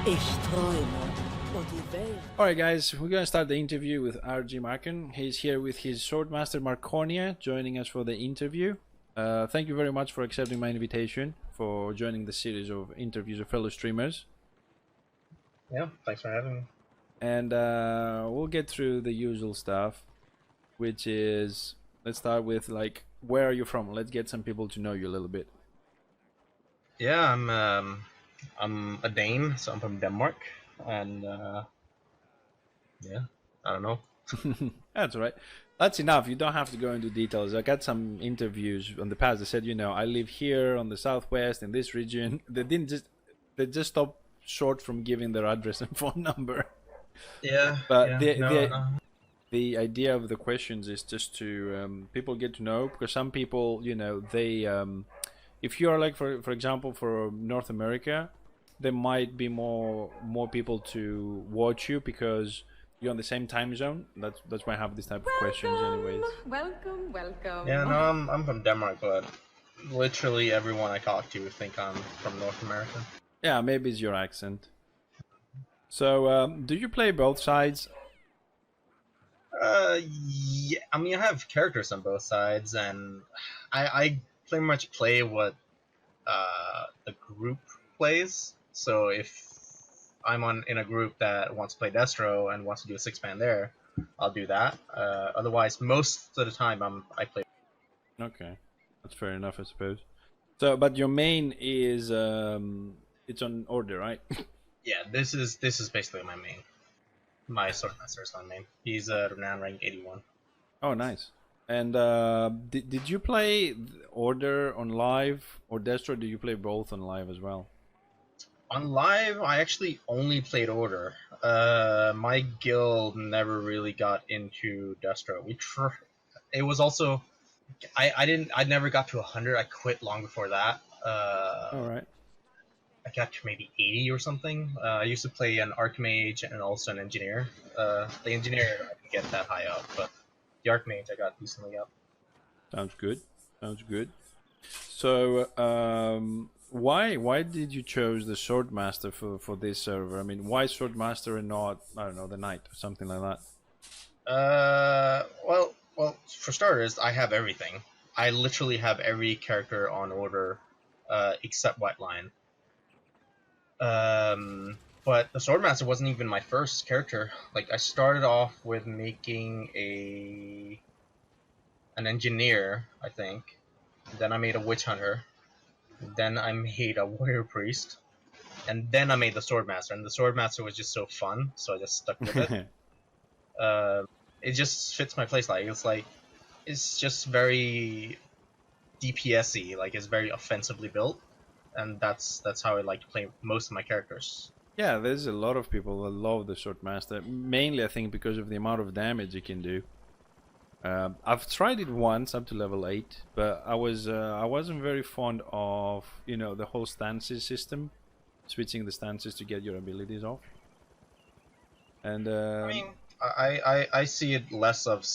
Ich träume und die Welt. Alright guys, we're gonna start the interview with Rgmarkon. He's here with his Swordmaster Marconia, joining us for the interview. Thank you very much for accepting my invitation, for joining the series of interviews of fellow streamers. Yeah, thanks for having me. And we'll get through the usual stuff, which is, let's start with, like, where are you from? Let's get some people to know you a little bit. Yeah, I'm a Dane, so I'm from Denmark, and yeah, I don't know. That's all right. That's enough. You don't have to go into details. I got some interviews in the past that said, you know, I live here on the southwest in this region. They just stopped short from giving their address and phone number. Yeah, But yeah, the idea of the questions is just to people get to know, because some people, you know, they if you are, like, for example, for North America, there might be more people to watch you because you're on the same time zone. That's why I have this type of questions anyways. Welcome. Yeah, no, I'm from Denmark, but literally everyone I talk to think I'm from North America. Yeah, maybe it's your accent. So do you play both sides? Yeah, I mean, I have characters on both sides, and I pretty much play what the group plays. So if I'm in a group that wants to play Destro and wants to do a 6-man there, I'll do that. Otherwise, most of the time I play. Okay, that's fair enough, I suppose. So, but your main is it's on order, right? Yeah, this is basically my main. My Swordmaster is my main. He's renown rank 81. Oh, nice. And did you play Order on live or Destro? Do you play both on live as well? On live, I actually only played Order. My guild never really got into Destro. It was also, I never got to 100. I quit long before that. All right. I got to maybe 80 or something. I used to play an Archmage and also an Engineer. The Engineer I didn't get that high up, but the Archmage I got decently up. Sounds good. Sounds good. So why did you choose the Swordmaster for this server? I mean, why Swordmaster and not, I don't know, the Knight or something like that? Well, for starters, I have everything. I literally have every character on order, except White Lion. But the Swordmaster wasn't even my first character. Like, I started off with making an Engineer, I think. Then I made a Witch Hunter. Then I made a Warrior Priest. And then I made the Swordmaster. And the Swordmaster was just so fun, so I just stuck with it. It just fits my playstyle. It's just very DPS-y. Like, it's very offensively built. And that's how I like to play most of my characters. Yeah, there's a lot of people that love the Swordmaster. Mainly, I think, because of the amount of damage it can do. I've tried it once up to level 8, but I wasn't very fond of, you know, the whole stances system, switching the stances to get your abilities off. And I mean, I see it less of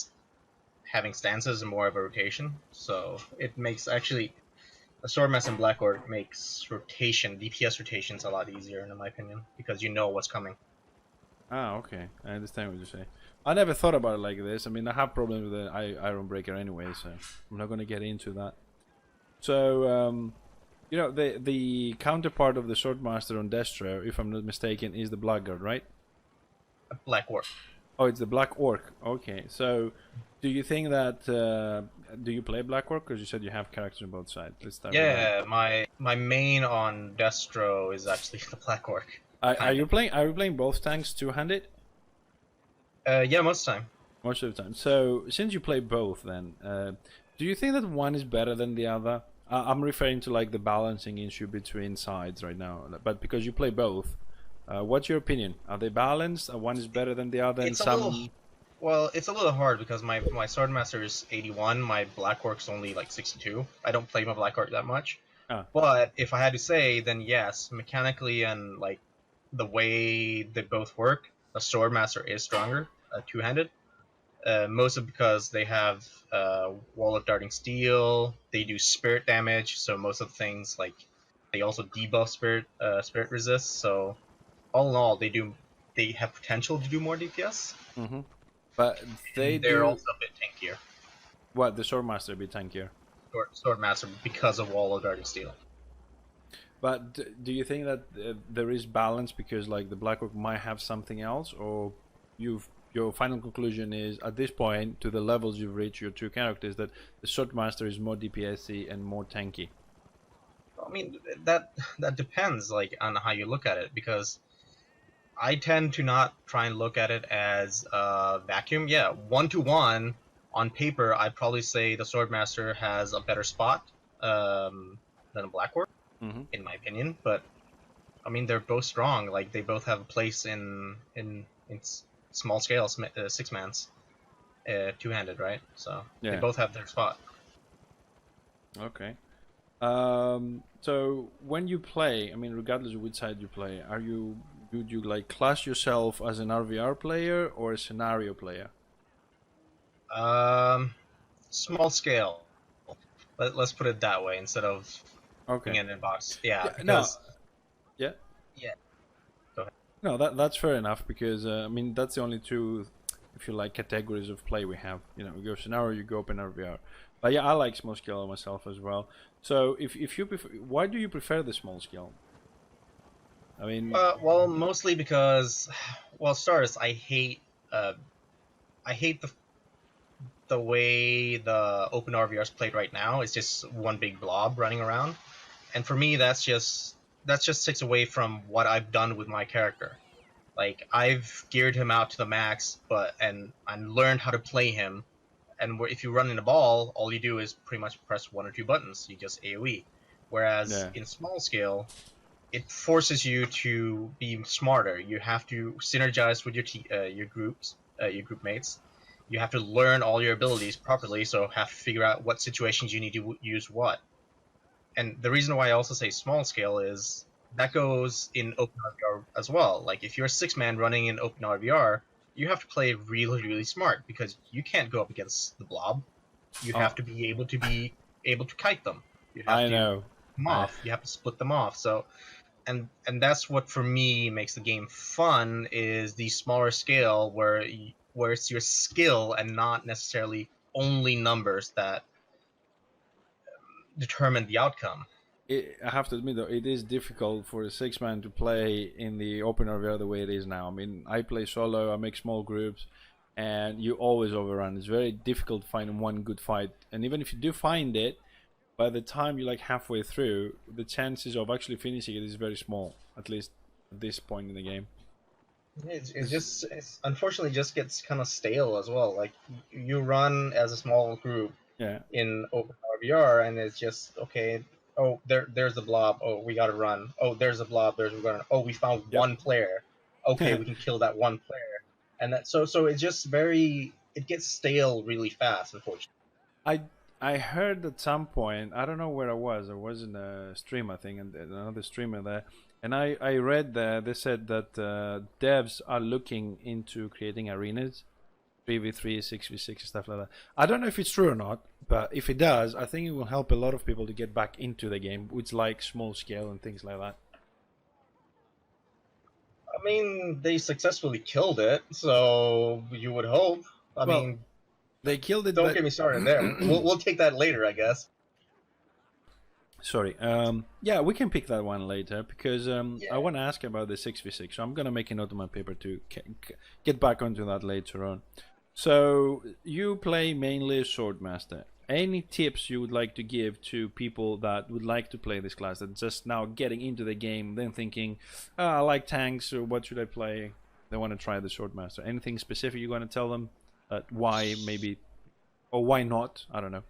having stances and more of a rotation. So it makes actually a Swordmaster and Black Orc makes DPS rotations a lot easier, in my opinion, because you know what's coming. Ah, okay, I understand what you're saying. I never thought about it like this. I mean, I have problems with the Iron Breaker anyway, so I'm not going to get into that. So, you know, the counterpart of the Swordmaster on Destro, if I'm not mistaken, is the Blackguard, right? Black Orc. Oh, it's the Black Orc. Okay, so do you think that do you play Black Orc? Because you said you have characters on both sides. Let's start with that. my main on Destro is actually the Black Orc. Are you playing both tanks two-handed? Yeah, most of the time. Most of the time. So, since you play both, then, do you think that one is better than the other? I'm referring to, like, the balancing issue between sides right now. But because you play both, what's your opinion? Are they balanced? One is better than the other? It's a little hard because my Swordmaster is 81. My Black Orc's only like 62. I don't play my Black Orc that much. Ah. But if I had to say, then yes, mechanically and like the way they both work, a Swordmaster is stronger, two-handed. Mostly because they have Wall of Darting Steel, they do spirit damage, so most of the things, like, they also debuff spirit resist, so all in all, they have potential to do more DPS, Hmm. But they and they're do also a bit tankier. what the Swordmaster be tankier. Swordmaster because of Wall of Darting Steel. But do you think that there is balance because like the Blackrock might have something else, or your final conclusion is at this point to the levels you've reached your two characters that the Swordmaster is more DPSy and more tanky? I mean, that depends like on how you look at it, because I tend to not try and look at it as a vacuum. Yeah, 1-to-1 on paper, I'd probably say the Swordmaster has a better spot than a Blackwork, Hmm. in my opinion. But I mean, they're both strong. Like they both have a place in small scale six mans, two-handed, right? So they Yeah. both have their spot. Okay. So when you play, I mean, regardless of which side you play, would you like class yourself as an RVR player or a scenario player? Um, Small scale. Let's put it that way instead of Okay. putting it in a box. Yeah, Yeah. No. because Yeah. yeah. Go ahead. No, that's fair enough because I mean that's the only two, if you like, categories of play we have. You know, you go scenario, you go open RVR. But yeah, I like small scale myself as well. So if you prefer, why do you prefer the small scale? I mean, Well, mostly because, well, stars. Uh, I hate the way the open RVR is played right now. It's just one big blob running around, and for me, that just takes away from what I've done with my character. Like I've geared him out to the max, and learned how to play him. And if you run in a ball, all you do is pretty much press one or two buttons. You just AOE. Whereas yeah, in small scale, it forces you to be smarter. You have to synergize with your group mates. You have to learn all your abilities properly, so have to figure out what situations you need to use what. And the reason why I also say small scale is that goes in OpenRVR as well. Like if you're a six-man running in OpenRVR, you have to play really, really smart because you can't go up against the blob. You have oh, to be able to kite them. You have I to know. them I off. You have to split them off. So and that's what for me makes the game fun is the smaller scale where it's your skill and not necessarily only numbers that determine the outcome. I have to admit though, it is difficult for a six man to play in the open RVR the way it is now. I mean, I play solo, I make small groups, and you always overrun. It's very difficult to find one good fight, and even if you do find it, by the time you're like halfway through, the chances of actually finishing it is very small. At least at this point in the game. It's unfortunately just gets kind of stale as well. Like you run as a small group Yeah. in open RVR, and it's just okay. Oh, there's the blob. Oh, we gotta run. Oh, there's a blob. There's we gotta. Oh, we found Yep. one player. Okay, we can kill that one player, and that so it's just very. It gets stale really fast, unfortunately. I I heard at some point, I don't know where I was. I was in a stream, I think, and another streamer there, and I read there they said that devs are looking into creating arenas, 3v3, 6v6, stuff like that. I don't know if it's true or not, but if it does, I think it will help a lot of people to get back into the game, which like small scale and things like that. I mean, they successfully killed it, so you would hope. I Well, mean, they killed it, don't but get me started there. We'll take that later, I guess. sorry. Yeah, we can pick that one later because I Yeah. want to ask about the 6v6. So I'm going to make a note on my paper to get back onto that later on. So you play mainly Swordmaster. Any tips you would like to give to people that would like to play this class that just now getting into the game, then thinking, I like tanks, so what should I play? They want to try the Swordmaster. Anything specific you're going to tell them? Why maybe, or why not? I don't know.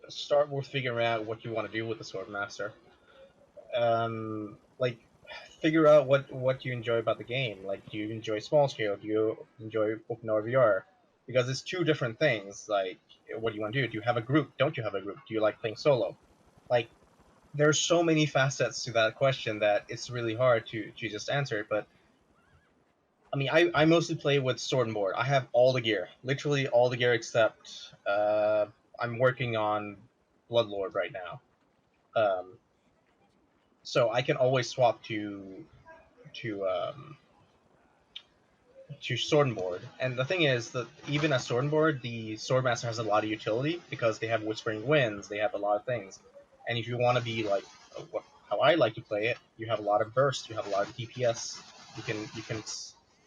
Start with figuring out what you want to do with the Swordmaster. Like figure out what you enjoy about the game. Like, do you enjoy small scale? Do you enjoy open RVR? Because it's two different things. Like, what do you want to do? Do you have a group? Don't you have a group? Do you like playing solo? Like, there's so many facets to that question that it's really hard to just answer. But I mean, I mostly play with sword and board. I have all the gear, literally all the gear except I'm working on Bloodlord right now. So I can always swap to sword and board. And the thing is that even as sword and board, the swordmaster has a lot of utility because they have whispering winds, they have a lot of things. And if you want to be like how I like to play it, you have a lot of burst, you have a lot of DPS. You can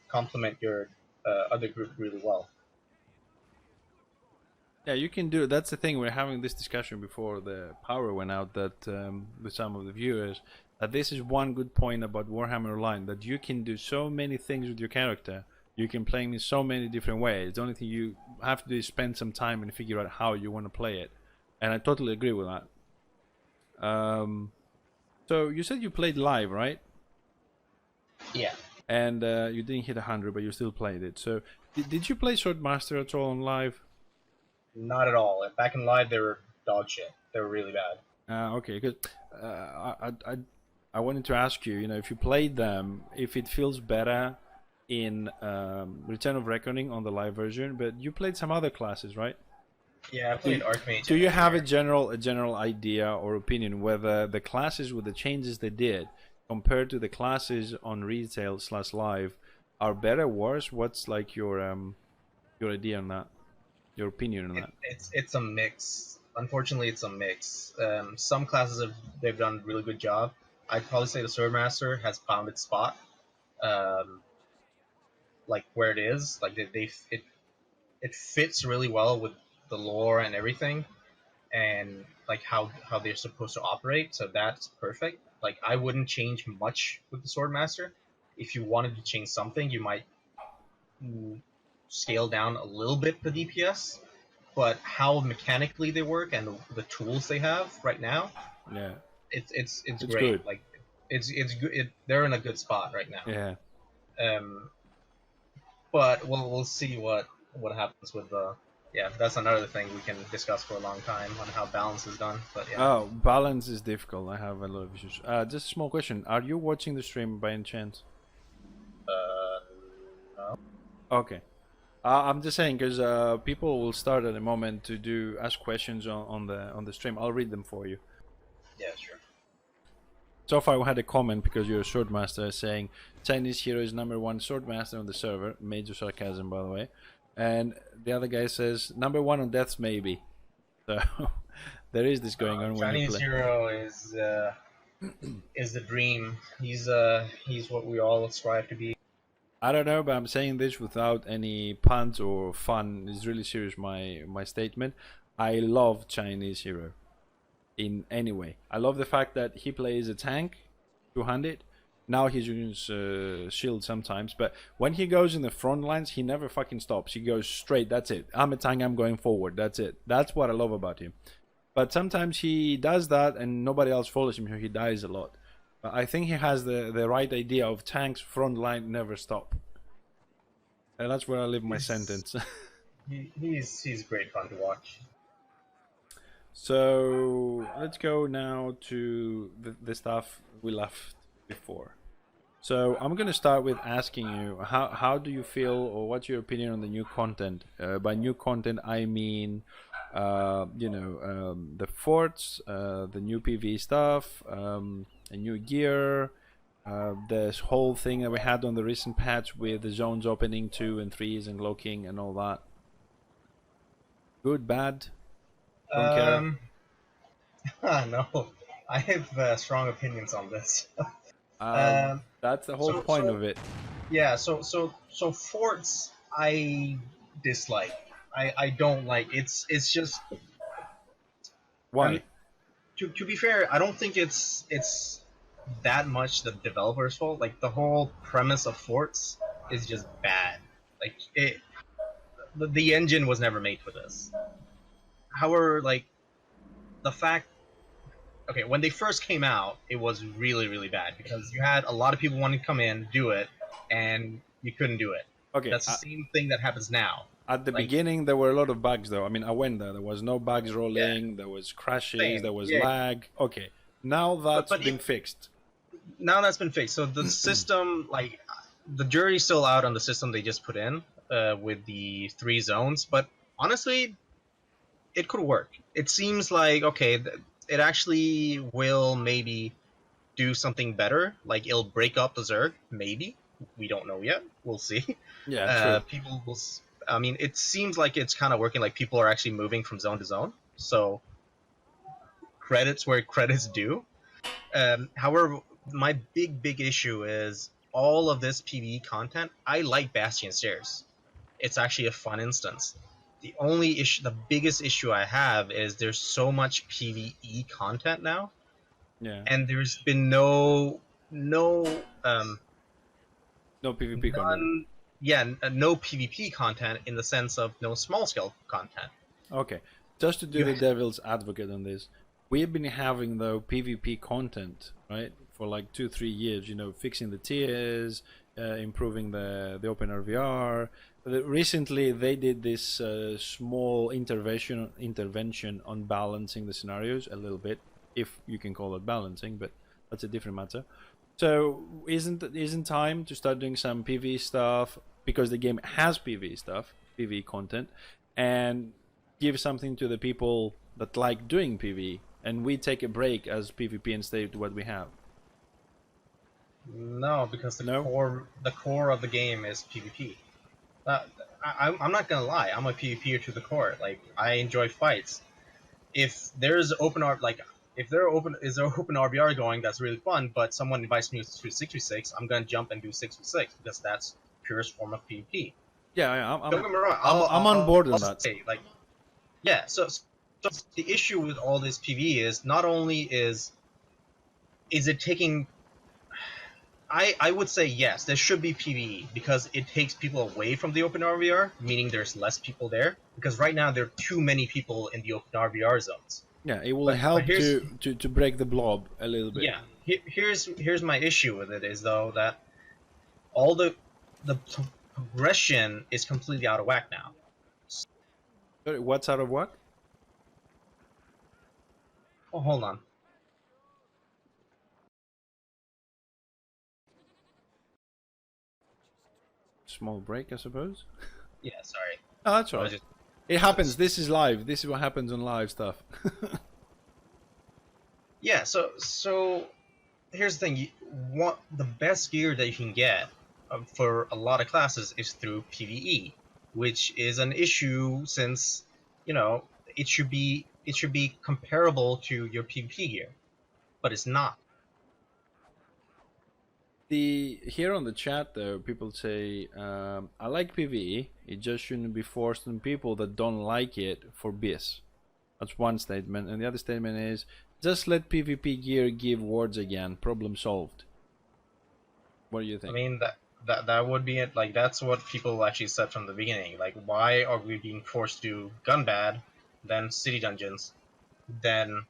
complement your other group really well. Yeah, you can do. That's the thing. We're having this discussion before the power went out. That with some of the viewers, that this is one good point about Warhammer Online. That you can do so many things with your character. You can play him in so many different ways. The only thing you have to do is spend some time and figure out how you want to play it. And I totally agree with that. So you said you played live, right? Yeah. And you didn't hit 100, but you still played it. So did you play Swordmaster at all on live? Not at all. Back in live, they were dog shit. They were really bad. Okay, because I wanted to ask you, if you played them, if it feels better in Return of Reckoning on the live version, but you played some other classes, right? Yeah, I played Archmage. Do you have a general idea or opinion whether the classes with the changes they did compared to the classes on retail/live are better, worse? What's like your idea on that? Your opinion on that? It's a mix. Unfortunately, it's a mix. Some classes they've done a really good job. I'd probably say the Swordmaster has found its spot, like where it is. Like it fits really well with the lore and everything, and like how they're supposed to operate. So that's perfect. Like I wouldn't change much with the Swordmaster. If you wanted to change something, you might scale down a little bit the DPS, but how mechanically they work and the tools they have right now, yeah, it's great. Good. Like it's good. They're in a good spot right now. Yeah. But we'll see what happens with the. Yeah, that's another thing we can discuss for a long time on how balance is done. But yeah. Oh, balance is difficult. I have a lot of issues. Just a small question: are you watching the stream by any chance? No. Okay. I'm just saying because people will start at a moment to ask questions on the stream. I'll read them for you. Yeah, sure. So far, we had a comment because you're a swordmaster saying Chinese hero is #1 swordmaster on the server. Major sarcasm, by the way. And the other guy says #1 on deaths, maybe. So there is this going on. Chinese hero is the dream. He's what we all strive to be. I don't know, but I'm saying this without any puns or fun. It's really serious, my statement. I love Chinese hero in any way. I love the fact that he plays a tank, 200. Now he uses shield sometimes, but when he goes in the front lines, he never fucking stops. He goes straight. That's it. I'm a tank. I'm going forward. That's it. That's what I love about him. But sometimes he does that and nobody else follows him. He dies a lot. But I think he has the right idea of tanks front line never stop. And that's where I live my sentence. He's great fun to watch. So let's go now to the stuff we left before. So I'm gonna start with asking you how do you feel, or what's your opinion on the new content? By new content, I mean the forts, the new PvE stuff, a new gear, this whole thing that we had on the recent patch with the zones opening 2 and 3s and cloaking and all that. Good, bad? Don't care. No, I have strong opinions on this. That's the whole point of it. Yeah, so forts I dislike. I don't like. It's just. Why? To be fair, I don't think it's that much the developer's fault. Like the whole premise of forts is just bad. Like the engine was never made for this. However, like the fact. Okay, when they first came out, it was really, really bad because you had a lot of people wanting to come in, do it, and you couldn't do it. Okay, that's the same thing that happens now. At the beginning, there were a lot of bugs, though. I mean, I went there. There was no bugs rolling. Yeah. There was crashes. There was lag. Okay, now that's been fixed. Now that's been fixed. So the system, like, the jury's still out on the system they just put in with the 3 zones. But honestly, it could work. It seems like, okay, it actually will maybe do something better. Like it'll break up the Zerg, maybe. We don't know yet. We'll see. Yeah, true. People will. I mean, it seems like it's kind of working. Like people are actually moving from zone to zone. So credits where credits due. However, my big issue is all of this PvE content. I like Bastion Stairs. It's actually a fun instance. The only issue, the biggest issue I have is there's so much PvE content now, Yeah. and there's been no No PvP content. no PvP content in the sense of no small scale content. Okay. Just to do You the devil's advocate on this, we've been having though PvP content, right, for like 2-3 years. You know, fixing the tiers, improving the open RVR. Recently, they did this small intervention on balancing the scenarios a little bit, if you can call it balancing, but that's a different matter. So isn't time to start doing some PvE stuff, because the game has PvE stuff, PvE content, and give something to the people that like doing PvE, and we take a break as PvP and stay to what we have. No, because No? the core of the game is PvP. I'm not gonna lie, I'm a PvPer to the core. Like I enjoy fights. If there's open R like if there is there open RBR going, that's really fun. But someone invites me to 6v6, I'm gonna jump and do 6v6 because that's purest form of PvP. Yeah, Don't get me wrong. I'm on board on I'll that. say, like, yeah. So the issue with all this PvE is not only is it taking. I would say yes, there should be PvE because it takes people away from the open RVR, meaning there's less people there. Because right now there are too many people in the open RVR zones. Yeah, it will But help here's- to break the blob a little bit. Yeah, here's my issue with it is though that all the progression is completely out of whack now. Sorry, what's out of what? Oh, hold on. Small break, I suppose. Yeah, sorry. Oh, that's I all was right. just- It happens. This is live. This is what happens on live stuff. Yeah, so here's the thing: the best gear that you can get for a lot of classes is through PvE, which is an issue since it should be comparable to your PvP gear, but it's not. Here on the chat though, people say I like PvE. It just shouldn't be forced on people that don't like it for BIS. That's one statement, and the other statement is just let PvP gear give words again. Problem solved. What do you think? I mean that would be it. Like that's what people actually said from the beginning. Like, why are we being forced to do gun bad, then city dungeons, then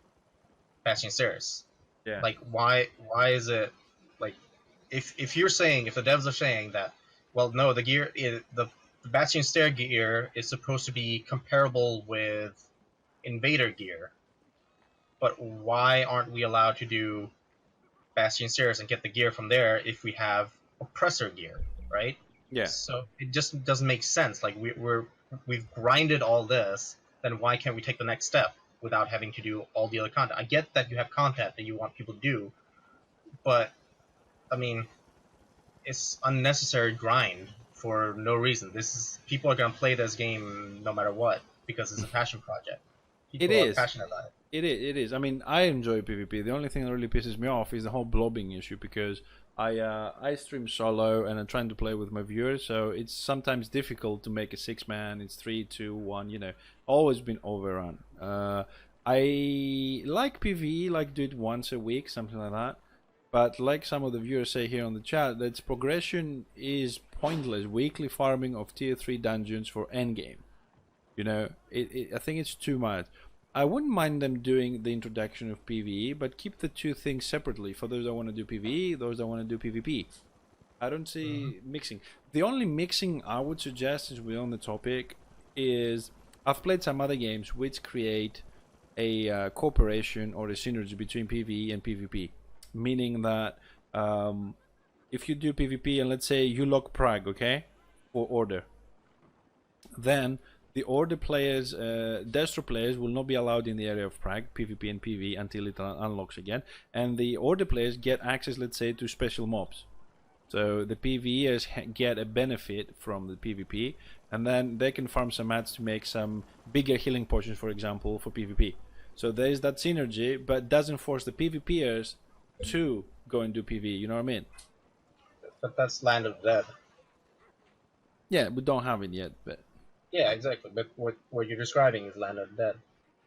Bastion Stairs? Yeah. Like, why is it like if you're saying, if the devs are saying that, well, no, the gear the Bastion Stair gear is supposed to be comparable with Invader gear, but why aren't we allowed to do Bastion Stairs and get the gear from there if we have Oppressor gear, right? Yeah. So it just doesn't make sense. Like we've grinded all this, then why can't we take the next step without having to do all the other content? I get that you have content that you want people to do, but I mean, it's unnecessary grind for no reason. People are gonna play this game no matter what because it's a passion project. People are passionate about it. It is. I mean, I enjoy PvP. The only thing that really pisses me off is the whole blobbing issue, because I stream solo and I'm trying to play with my viewers, so it's sometimes difficult to make a 6-man. It's 3, 2, 1. You know, always been overrun. I like PvE, like do it once a week, something like that. But like some of the viewers say here on the chat, that its progression is pointless. Weekly farming of tier 3 dungeons for endgame. You know, I think it's too much. I wouldn't mind them doing the introduction of PvE, but keep the two things separately. For those that want to do PvE, those that want to do PvP. I don't see mixing. The only mixing I would suggest, since we're on the topic, is I've played some other games which create a cooperation or a synergy between PvE and PvP. Meaning that if you do PvP and let's say you lock Prague, okay, or Order, then the order players, Destro players will not be allowed in the area of Prague, PvP and PvE, until it unlocks again. And the order players get access, let's say, to special mobs. So the PvEers get a benefit from the PvP, and then they can farm some mats to make some bigger healing potions, for example, for PvP. So there is that synergy, but doesn't force the PvPers to go and do PvE, you know what I mean? But that's Land of the Dead. Yeah, we don't have it yet, but... Yeah, exactly. But what you're describing is Land of the Dead.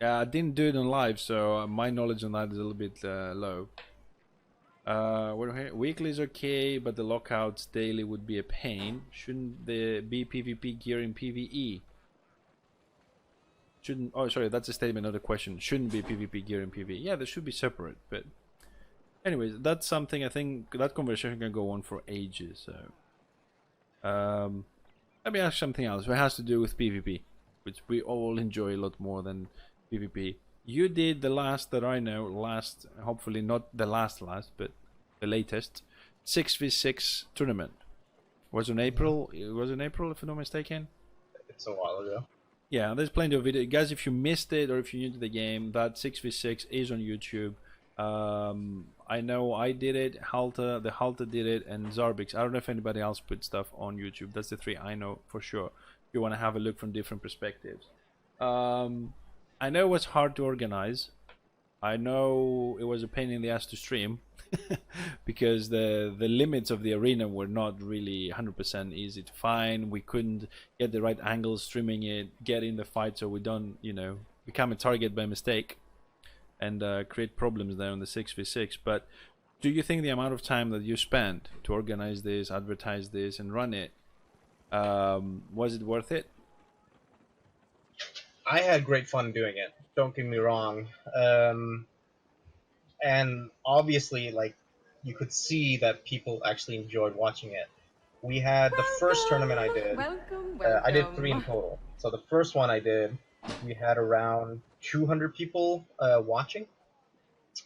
Yeah, I didn't do it on live, so my knowledge on that is a little bit low. We're here. Weekly is okay, but the lockouts daily would be a pain. Shouldn't there be PvP gear in PvE? Shouldn't... Oh, sorry, that's a statement, not a question. Shouldn't be PvP gear in PvE. Yeah, they should be separate, but... Anyways, that's something, I think, that conversation can go on for ages, so... Let me ask something else. It has to do with PvP, which we all enjoy a lot more than PvP. You did the last that I know, hopefully not the last, but the latest 6v6 tournament. Was in April. It was in April, if I'm not mistaken. It's a while ago. Yeah, there's plenty of video, guys. If you missed it or if you're new to the game, that 6v6 is on YouTube. I know I did it, the Halter did it, and Zarbix. I don't know if anybody else put stuff on YouTube. That's the three I know for sure. If you want to have a look from different perspectives. I know it was hard to organize. I know it was a pain in the ass to stream because the limits of the arena were not really 100% easy to find. We couldn't get the right angles streaming it, get in the fight so we don't, you know, become a target by mistake and create problems there on the 6v6. But do you think the amount of time that you spent to organize this, advertise this, and run it, was it worth it? I had great fun doing it. Don't get me wrong. And obviously, like, you could see that people actually enjoyed watching it. We had the first tournament I did. Welcome. I did 3 in total. So the first one I did, we had around 200 people watching.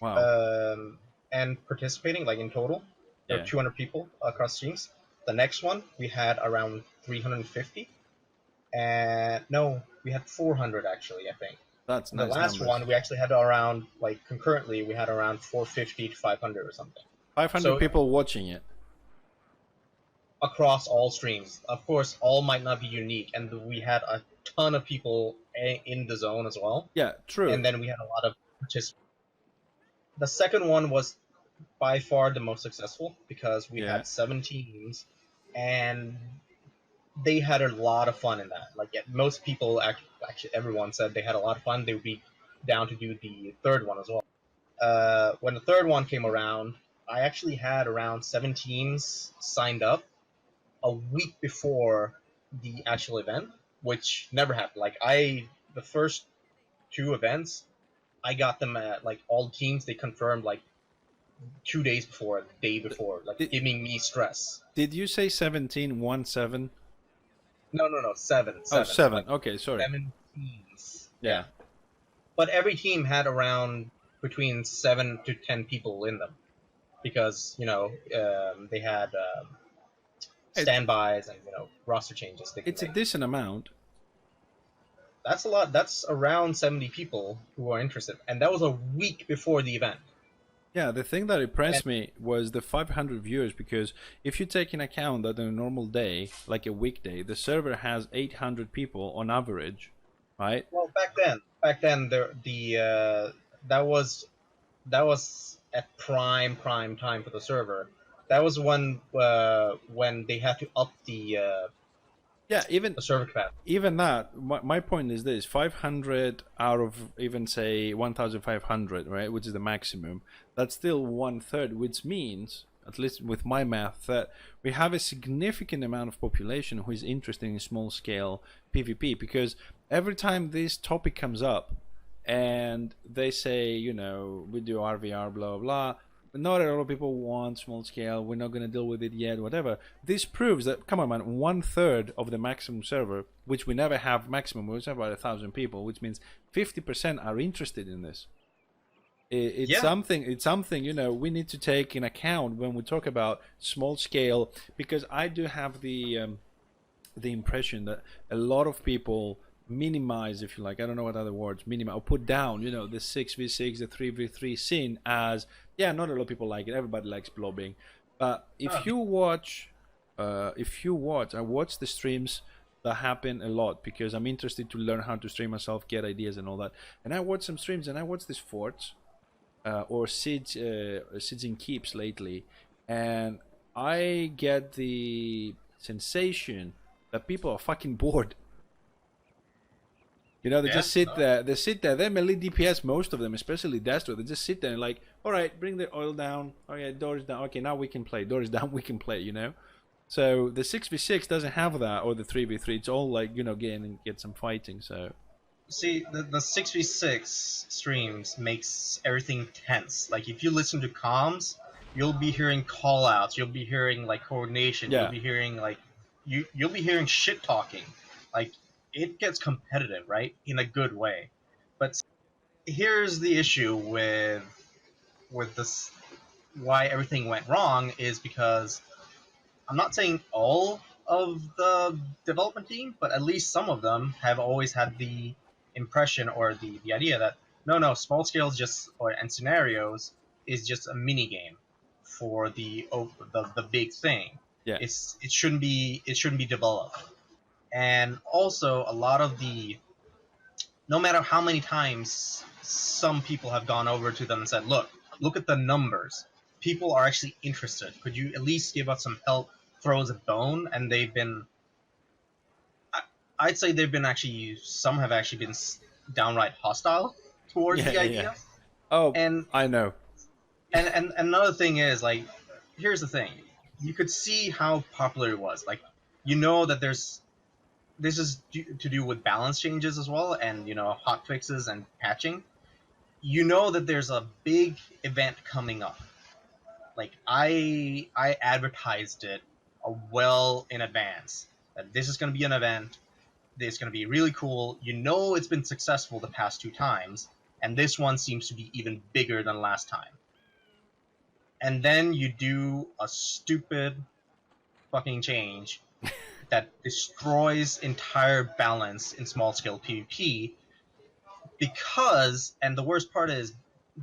Wow. And participating, like in total. There were 200 people across streams. The next one, we had around 350. And no, we had 400 actually, I think. That's the nice last numbers. one, we actually had around, like, concurrently, we had around 450 to 500 or something. 500 people watching it. Across all streams. Of course, all might not be unique, and we had a ton of people in the zone as well. Yeah, true. And then we had a lot of participants. The second one was by far the most successful because we had 7 teams, and they had a lot of fun in that. Like, most people, actually everyone said they had a lot of fun. They would be down to do the third one as well. When the third one came around, I actually had around 7 teams signed up a week before the actual event, which never happened. Like, the first 2 events, I got them at, like, all teams, they confirmed, like, 2 days before, the day before, like, giving me stress. Did you say 17, 1-7? No, 7. Oh, 7. Like, okay, sorry. 7 teams. Yeah. But every team had around between 7 to 10 people in them. Because, you know, they had standbys and, you know, roster changes. It's a decent amount. That's a lot. That's around 70 people who are interested. And that was a week before the event. Yeah, the thing that impressed me was the 500 viewers, because if you take in account that on a normal day, like a weekday, the server has 800 people on average, right? Well, back then, that was at prime time for the server. That was when they had to up the the server capacity. Even that, my point is this: 500 out of even say 1,500, right, which is the maximum. That's still 1/3, which means, at least with my math, that we have a significant amount of population who is interested in small-scale PvP. Because every time this topic comes up, and they say, you know, we do RVR, blah blah. But not a lot of people want small scale. We're not going to deal with it yet, whatever. This proves that, come on, man, 1/3 of the maximum server, which we never have maximum, we have about 1,000 people, which means 50% are interested in this. It's something, you know, we need to take in account when we talk about small scale, because I do have the impression that a lot of people minimize, if you like, I don't know what other words, minimize or put down, you know, the 6v6, the 3v3 scene as, yeah, not a lot of people like it. Everybody likes blobbing. But if you watch, I watch the streams that happen a lot because I'm interested to learn how to stream myself, get ideas and all that. And I watch some streams and I watch these forts or siege in keeps lately, and I get the sensation that people are fucking bored. You know, they just sit there. They sit there. They're melee DPS, most of them, especially Destro. They just sit there and like, all right, bring the oil down. Oh yeah, doors down. Okay, now we can play. Doors down, we can play. You know, so the 6v6 doesn't have that, or the 3v3. It's all like, you know, get some fighting. So See, the 6v6 streams makes everything tense. Like, if you listen to comms, you'll be hearing call-outs, you'll be hearing, like, coordination, Yeah. you'll be hearing, like, you'll be hearing shit-talking. Like, it gets competitive, right? In a good way. But here's the issue with this, why everything went wrong, is because I'm not saying all of the development team, but at least some of them have always had the impression or the idea that no, small scales just and scenarios is just a mini game for the big thing. yeah, It shouldn't be developed. And also a lot of the, no matter how many times some people have gone over to them and said, look at the numbers. People are actually interested. Could you at least give us some help, throw us a bone? And they've been, I'd say they've been actually, some have actually been downright hostile towards yeah, the yeah, yeah. idea. Oh, And, I know. and another thing is, like, here's the thing. You could see how popular it was. Like, you know that this is to do with balance changes as well, and, you know, hot fixes and patching. You know that there's a big event coming up. Like, I advertised it well in advance that this is going to be an event. It's going to be really cool. You know, it's been successful the past 2 times, and this one seems to be even bigger than last time. And then you do a stupid fucking change that destroys entire balance in small scale PvP, because, and the worst part is,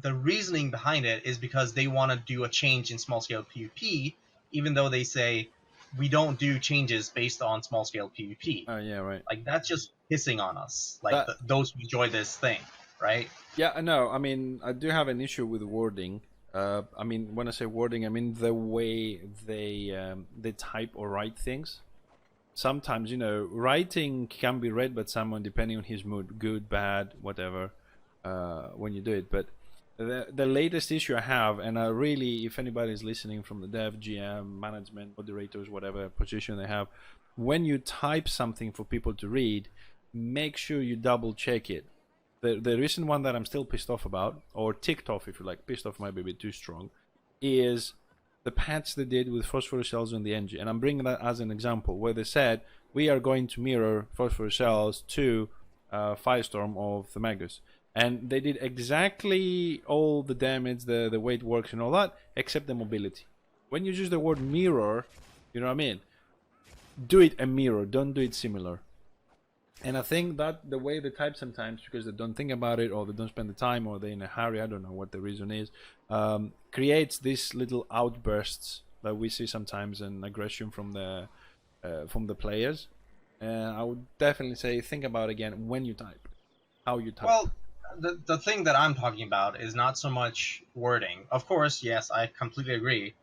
the reasoning behind it is because they want to do a change in small scale PvP, even though they say we don't do changes based on small scale PvP. Oh yeah, right. Like, that's just pissing on us, like That those who enjoy this thing, right? Yeah, I know. I mean, I do have an issue with wording. I mean, when I say wording, I mean the way they type or write things. Sometimes, you know, writing can be read by someone depending on his mood, good, bad, whatever, when you do it. But the latest issue I have, and I really, if anybody is listening from the dev, GM, management, moderators, whatever position they have, when you type something for people to read, make sure you double check it. The recent one that I'm still pissed off about, or ticked off if you like, pissed off might be a bit too strong, is the patch they did with phosphorus cells on the engine. And I'm bringing that as an example, where they said we are going to mirror phosphorus cells to Firestorm of the Magus. And they did exactly all the damage, the way it works and all that, except the mobility. When you use the word mirror, you know what I mean? Do it a mirror, don't do it similar. And I think that the way they type sometimes, because they don't think about it, or they don't spend the time, or they're in a hurry, I don't know what the reason is, creates these little outbursts that we see sometimes, and aggression from the players. And I would definitely say think about again when you type, how you type. Well, the thing that I'm talking about is not so much wording. Of course, yes, I completely agree.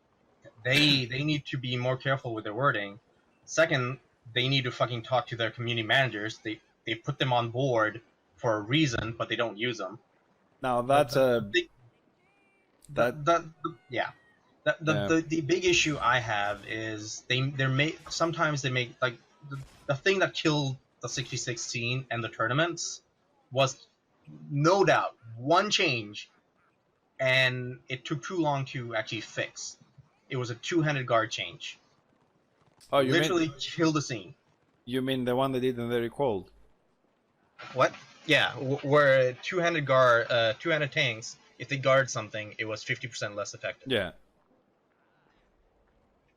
They need to be more careful with their wording. Second, they need to fucking talk to their community managers. They put them on board for a reason, but they don't use them. Now that's yeah. The big issue I have is sometimes they make, like, the thing that killed the 66 scene and the tournaments was no doubt one change, and it took too long to actually fix. It was a two-handed guard change. Oh, you literally mean, killed the scene. you mean the one they did in the Recalled? What? Yeah, where two-handed tanks, if they guard something, it was 50% less effective. Yeah.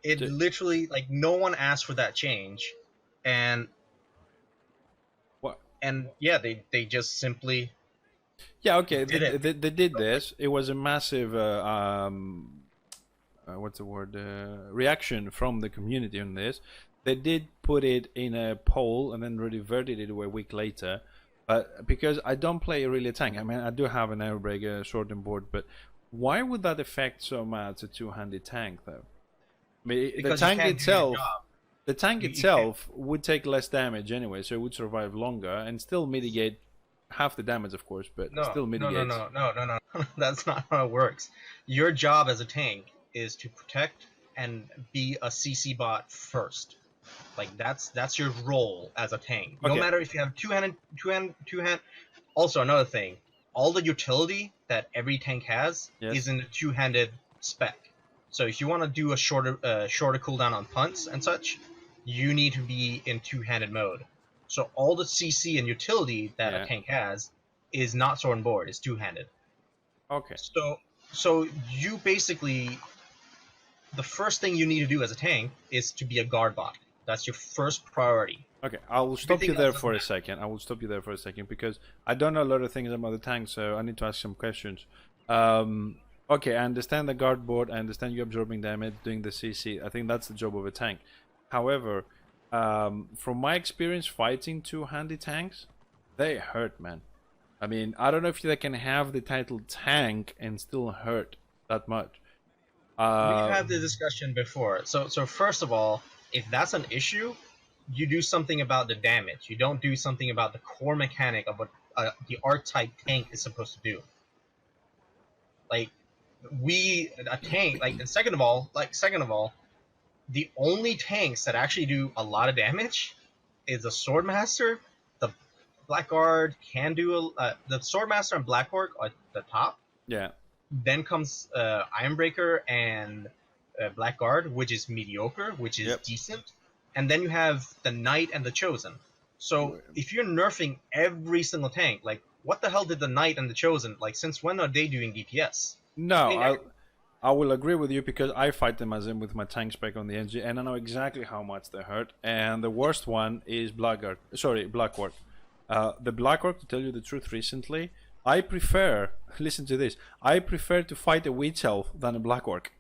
It literally, like, no one asked for that change, and What? and yeah, they just simply Yeah, okay, did it. they did this. It was a massive what's the word, reaction from the community on this. They did put it in a poll and then reverted it a week later. But because I don't play really a tank, I mean, I do have an airbreaker shortened board, but why would that affect so much a two-handed tank though? I mean, Because you can't do your job. the tank You can't. itself would take less damage anyway, so it would survive longer and still mitigate half the damage, of course, but No, still no, mitigates. no. That's not how it works. Your job as a tank is to protect and be a CC bot first. Like that's your role as a tank. No Okay. matter if you have two hand. Also, another thing, all the utility that every tank has Yes. is in a two-handed spec. So if you want to do a shorter cooldown on punts and such, you need to be in two-handed mode. So all the CC and utility that Yeah. a tank has is not sword and board; it's two-handed. Okay. So you basically, the first thing you need to do as a tank is to be a guard bot. That's your first priority. Okay, I will stop you Everything there else for a doesn't second. I will stop you there for a second because I don't know a lot of things about the tank, so I need to ask some questions. Okay, I understand the guard board. I understand you absorbing damage, doing the CC. I think that's the job of a tank. However, from my experience fighting two-handed tanks, they hurt, man. I mean, I don't know if they can have the title tank and still hurt that much. We've had the discussion before. So first of all, if that's an issue, you do something about the damage. You don't do something about the core mechanic of what the archetype tank is supposed to do. Like a tank. Like and second of all, the only tanks that actually do a lot of damage is the Swordmaster, the Blackguard can do the Swordmaster and Blackguard at the top. Yeah. Then comes Ironbreaker and Blackguard, which is mediocre, which is decent. And then you have the Knight and the Chosen. So if you're nerfing every single tank, like what the hell did the Knight and the Chosen, like since when are they doing DPS? No, I will agree with you because I fight them as in with my tank spec on the NG and I know exactly how much they hurt. And the worst one is Blackguard. Sorry, Blackguard. The Blackguard, to tell you the truth, recently, I prefer, listen to this, I prefer to fight a Witch Elf than a Black Orc.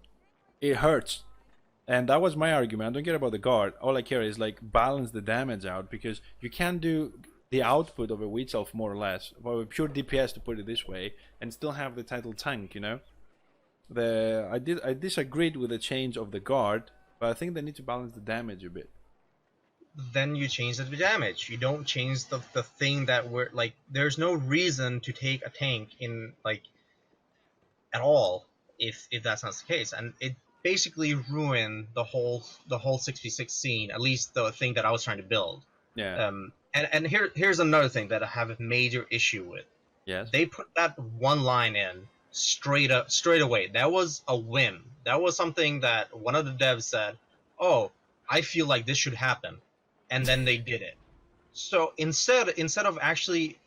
It hurts. And that was my argument. I don't care about the guard. All I care is like balance the damage out because you can do the output of a Witch Elf more or less, or a pure DPS to put it this way, and still have the title tank, you know? I disagreed with the change of the guard, but I think they need to balance the damage a bit. Then you change the damage. You don't change the thing that we're like. There's no reason to take a tank in like at all if that's not the case, and it basically ruined the whole 6v6 scene. At least the thing that I was trying to build. Yeah. And here's another thing that I have a major issue with. Yes. They put that one line in straight away. That was a whim. That was something that one of the devs said, "Oh, I feel like this should happen." And then they did it. So instead of actually,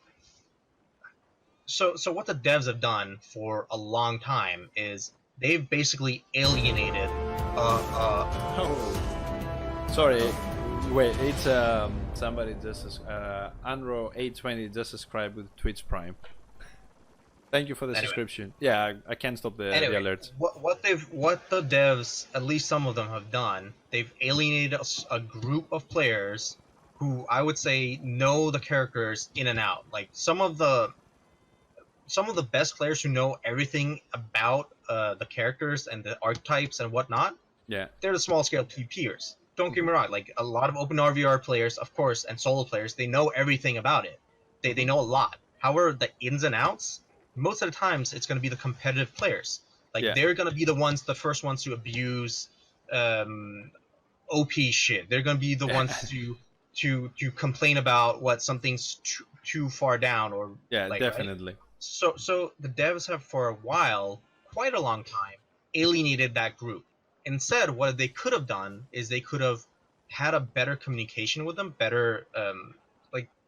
so what the devs have done for a long time is they've basically alienated. Sorry, wait. It's somebody just Anro820 just subscribed with Twitch Prime. Thank you for the subscription. Yeah, I can't stop the alerts. What the devs, at least some of them, have done, they've alienated a group of players who I would say know the characters in and out. Like some of the best players who know everything about the characters and the archetypes and whatnot. Yeah, they're the small scale PvPers. Don't get me wrong. Like a lot of open RVR players, of course, and solo players, they know everything about it. They know a lot. However, the ins and outs, most of the times it's going to be the competitive players. Like they're going to be the first ones to abuse OP shit. They're going to be the ones to complain about what something's too far down or definitely. Right? So the devs have for a while, quite a long time, alienated that group. Instead, what they could have done is they could have had a better communication with them, better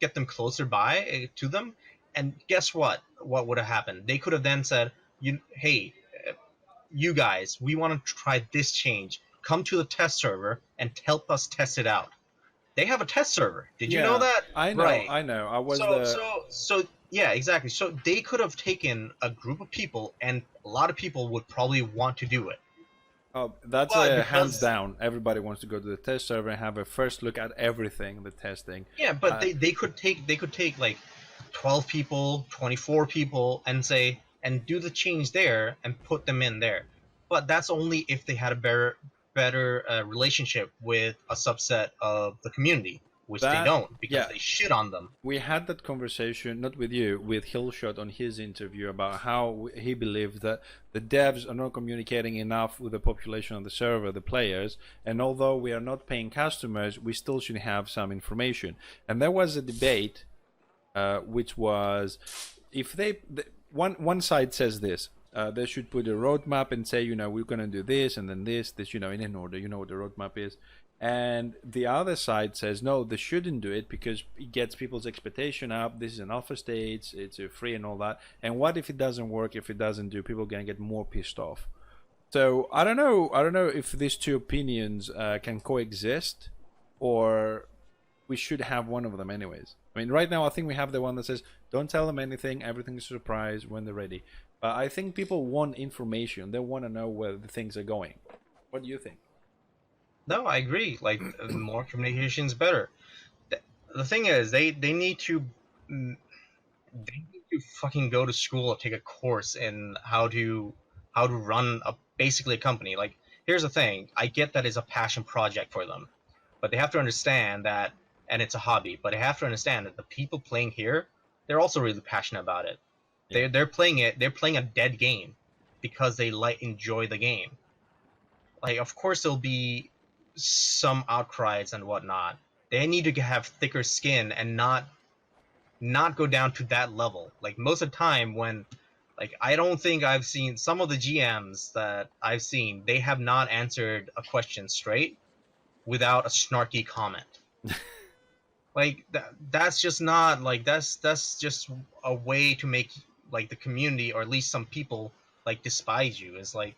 get them closer by to them. And guess what? What would have happened? They could have then said, "Hey, you guys, we want to try this change. Come to the test server and help us test it out." they have a test server. Did you know Yeah, that? I know, Right. I know. I was So the so yeah, exactly. So they could have taken a group of people, and a lot of people would probably want to do it. that's But a hands because down. Everybody wants to go to the test server and have a first look at everything, the testing. yeah, but Uh, they could take like 12 people, 24 people, and say and do the change there and put them in there. But that's only if they had a better relationship with a subset of the community, which they that don't because yeah, they shit on them. we had that conversation, not with you, with Hillshot on his interview about how he believed that the devs are not communicating enough with the population on the server, the players, and although we are not paying customers, we still should have some information. And there was a debate, which was, if one side says this. They should put a roadmap and say, we're going to do this and then this, in an order. You know what the roadmap is. And the other side says, no, they shouldn't do it because it gets people's expectation up. This is an alpha stage, it's free and all that. And what if it doesn't work? If it doesn't do, people are gonna get more pissed off. So I don't know. I don't know if these two opinions can coexist, or we should have one of them anyways. I mean, right now I think we have the one that says, don't tell them anything, everything's a surprise when they're ready. But I think people want information. They want to know where the things are going. What do you think? No, I agree. Like more communication is better. The thing is, they need to they need to fucking go to school or take a course in how to run basically a company. Like here's the thing, I get that it's a passion project for them, but they have to understand that, and it's a hobby, but they have to understand that the people playing here, they're also really passionate about it. Yeah. They're playing a dead game because they enjoy the game. Like of course there'll be some outcries and whatnot. They need to have thicker skin and not go down to that level. Like most of the time when like I don't think I've seen some of the GMs that I've seen, they have not answered a question straight without a snarky comment. Like that's just not like that's just a way to make like the community or at least some people like despise you. It's like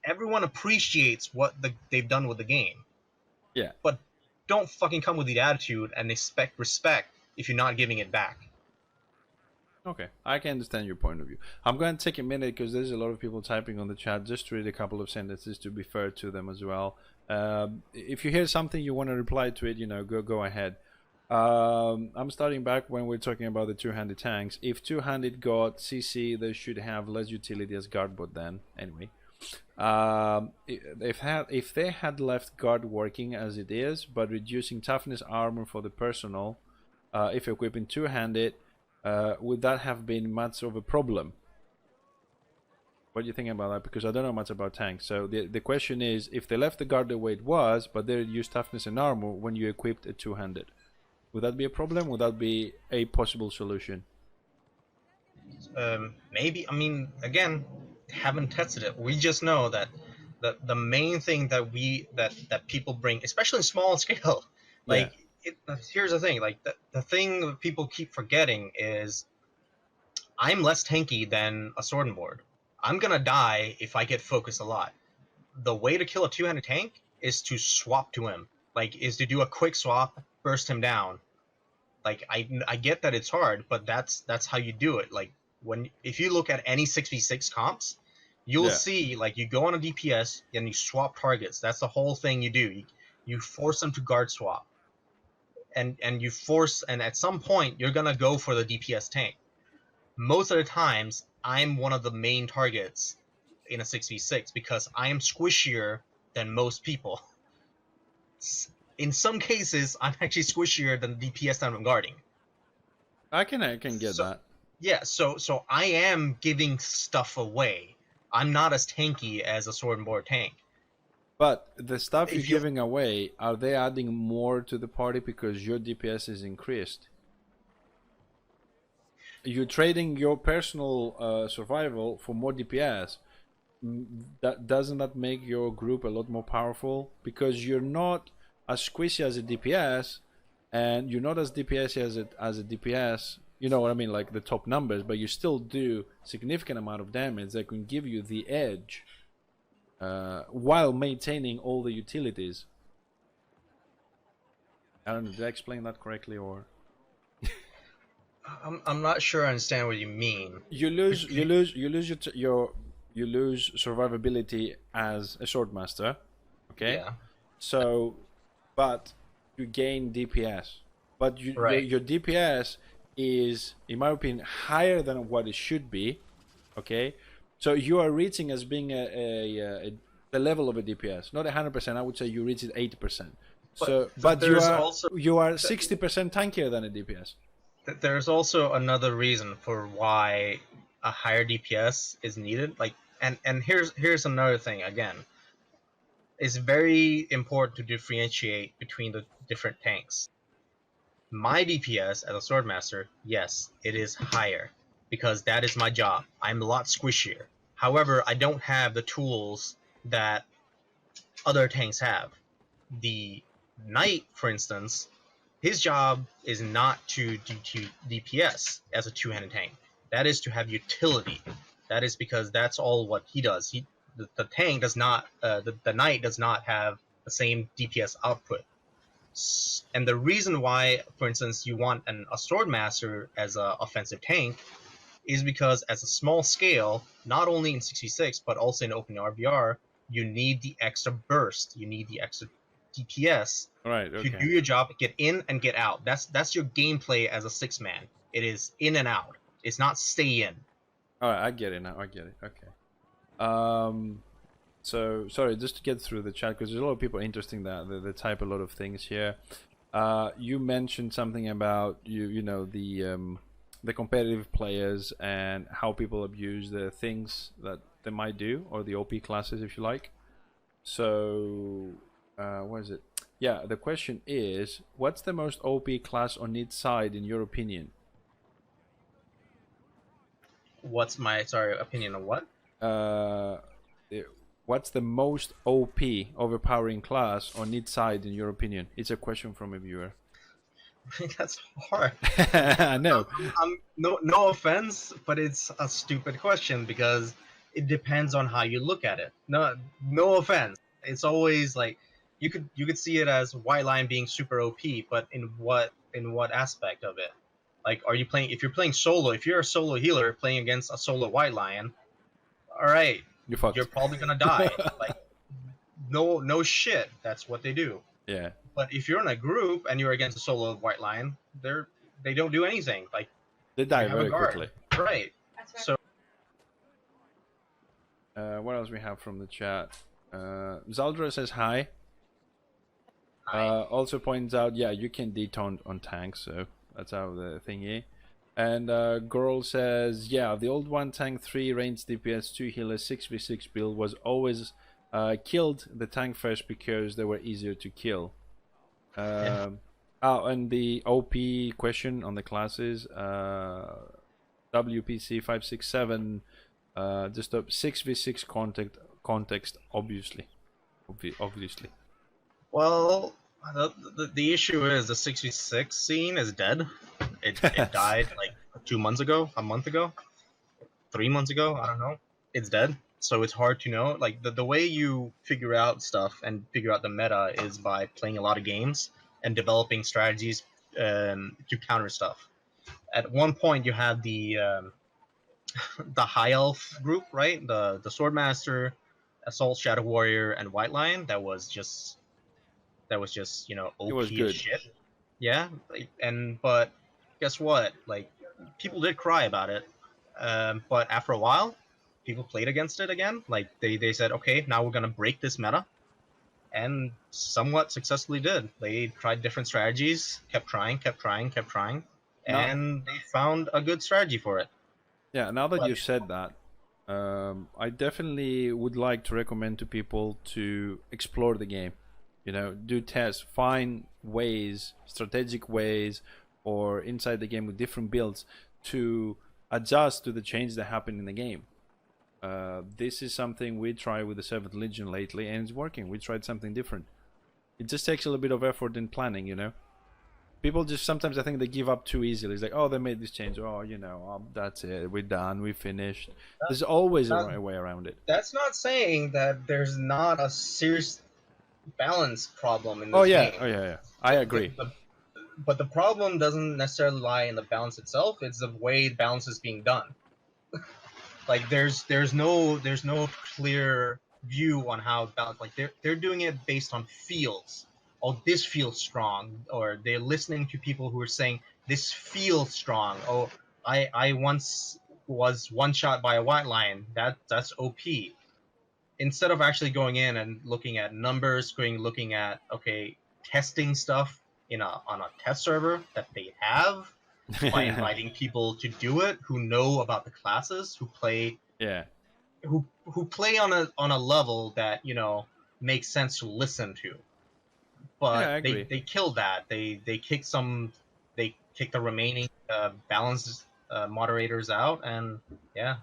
everyone appreciates what they've done with the game, Yeah. but don't fucking come with the attitude and expect respect if you're not giving it back. Okay, I can understand your point of view. I'm going to take a minute because there's a lot of people typing on the chat. Just to read a couple of sentences to be fair to them as well. If you hear something you want to reply to it, go ahead. I'm starting back when we're talking about the two-handed tanks. If two-handed got CC, they should have less utility as guardbot then. Anyway, if they had left guard working as it is, but reducing toughness armor for the personal, if equipping two-handed, would that have been much of a problem? What do you think about that? Because I don't know much about tanks. So the question is, if they left the guard the way it was, but they reduced toughness and armor when you equipped a two-handed, would that be a problem? Would that be a possible solution? Maybe. I mean, again, haven't tested it. We just know that the main thing that people bring, especially in small scale, Yeah. like here's the thing. Like the thing that people keep forgetting is I'm less tanky than a sword and board. I'm gonna die if I get focused a lot. The way to kill a two-handed tank is to swap to him. Like, is to do a quick swap, burst him down. Like, I get that it's hard, but that's how you do it. Like, if you look at any 6v6 comps, you'll Yeah. see, like, you go on a DPS and you swap targets. That's the whole thing you do. You force them to guard swap. And you force, and at some point, you're gonna go for the DPS tank. Most of the times, I'm one of the main targets in a 6v6 because I am squishier than most people. In some cases, I'm actually squishier than the DPS that I'm guarding. I can get So that. yeah, so I am giving stuff away. I'm not as tanky as a sword and board tank. But the stuff you're If you giving away, are they adding more to the party because your DPS is increased? You're trading your personal survival for more DPS. Doesn't that make your group a lot more powerful? Because you're not as squishy as a DPS, and you're not as DPS as a DPS. You know what I mean, like the top numbers, but you still do significant amount of damage that can give you the edge, while maintaining all the utilities. I don't know, did I explain that correctly or? I'm not sure I understand what you mean. You lose you lose survivability as a swordmaster, okay? Yeah. So, but you gain DPS, but Right. your DPS is, in my opinion, higher than what it should be, okay? So you are reaching as being the level of a DPS, not 100%. I would say you reach it 80%. So, but there's also you are 60% tankier than a DPS. there's also another reason for why a higher DPS is needed. Like, and here's another thing again. It's very important to differentiate between the different tanks. My DPS as a swordmaster, yes, it is higher because that is my job. I'm a lot squishier. However, I don't have the tools that other tanks have. The knight, for instance, his job is not to do DPS as a two-handed tank. That is to have utility. That is because that's all what he does. The tank does not, the knight does not have the same DPS output. And the reason why, for instance, you want a sword master as an offensive tank is because as a small scale, not only in 66 but also in open RBR, you need the extra burst, you need the extra DPS Right. to do Okay. your job, get in and get out. That's your gameplay as a 6-man. It is in and out. It's not stay in. All right. I get it now. I get it. Okay. So sorry, just to get through the chat because there's a lot of people interesting that they type a lot of things here. You mentioned something about the competitive players and how people abuse the things that they might do, or the OP classes, if you like. So, what is it? Yeah, the question is, what's the most OP class on each side in your opinion? What's my opinion on what? Uh, what's the most OP overpowering class on each side in your opinion? It's a question from a viewer. That's hard. I know. No offense, but it's a stupid question because it depends on how you look at it. No offense. It's always like you could see it as White Lion being super OP, but in what aspect of it? Like, are you playing? If you're playing solo, if you're a solo healer playing against a solo White Lion, all right, You fucked. you're probably gonna die. Like, no shit. That's what they do. Yeah. But if you're in a group and you're against a solo White Lion, they don't do anything. Like, They you die have a very guard, quickly. right? So What else we have from the chat? Zaldra says hi. Also points out, yeah, you can detaunt on tanks, so that's how the thingy. And Girl says, yeah, the old 1 tank 3 range DPS 2 healer 6v6 build was always killed the tank first because they were easier to kill. Yeah. Oh, and the OP question on the classes, WPC 567, just a 6v6 context, obviously. Obviously. well, the issue is the 6v6 scene is dead. It died like 2 months ago, a month ago, 3 months ago. I don't know. It's dead. So it's hard to know. Like, the way you figure out stuff and figure out the meta is by playing a lot of games and developing strategies to counter stuff. At one point, you had the high elf group, right? The swordmaster, assault shadow warrior, and white lion. That was just It OP was as good. shit. Yeah, but guess what? Like, people did cry about it, but after a while, people played against it again. Like, they said, okay, now we're gonna break this meta, and somewhat successfully did. They tried different strategies, kept trying, Now, and they found a good strategy for it. yeah, now that But you said that, I definitely would like to recommend to people to explore the game. You know, do tests, find ways, strategic ways, or inside the game with different builds to adjust to the change that happen in the game. This is something we try with the 7th Legion lately, and it's working. We tried something different. It just takes a little bit of effort in planning, you know. People just sometimes I think they give up too easily. It's like, oh, they made this change. Oh, that's it. We're done. We finished. There's always a way around it. that's not saying that there's not a serious balance problem in Oh this yeah, game. oh yeah, yeah. I agree. But the problem doesn't necessarily lie in the balance itself. It's the way balance is being done. Like there's no clear view on how balance. Like they're doing it based on feels. Oh, this feels strong, or they're listening to people who are saying this feels strong. Oh, I once was one shot by a white lion. That's OP. Instead of actually going in and looking at numbers, looking at okay, testing stuff on a test server that they have by inviting people to do it who know about the classes, Yeah, who play on a level that makes sense to listen to. yeah, But I they agree. they killed that. They kicked the remaining balance moderators out, and yeah,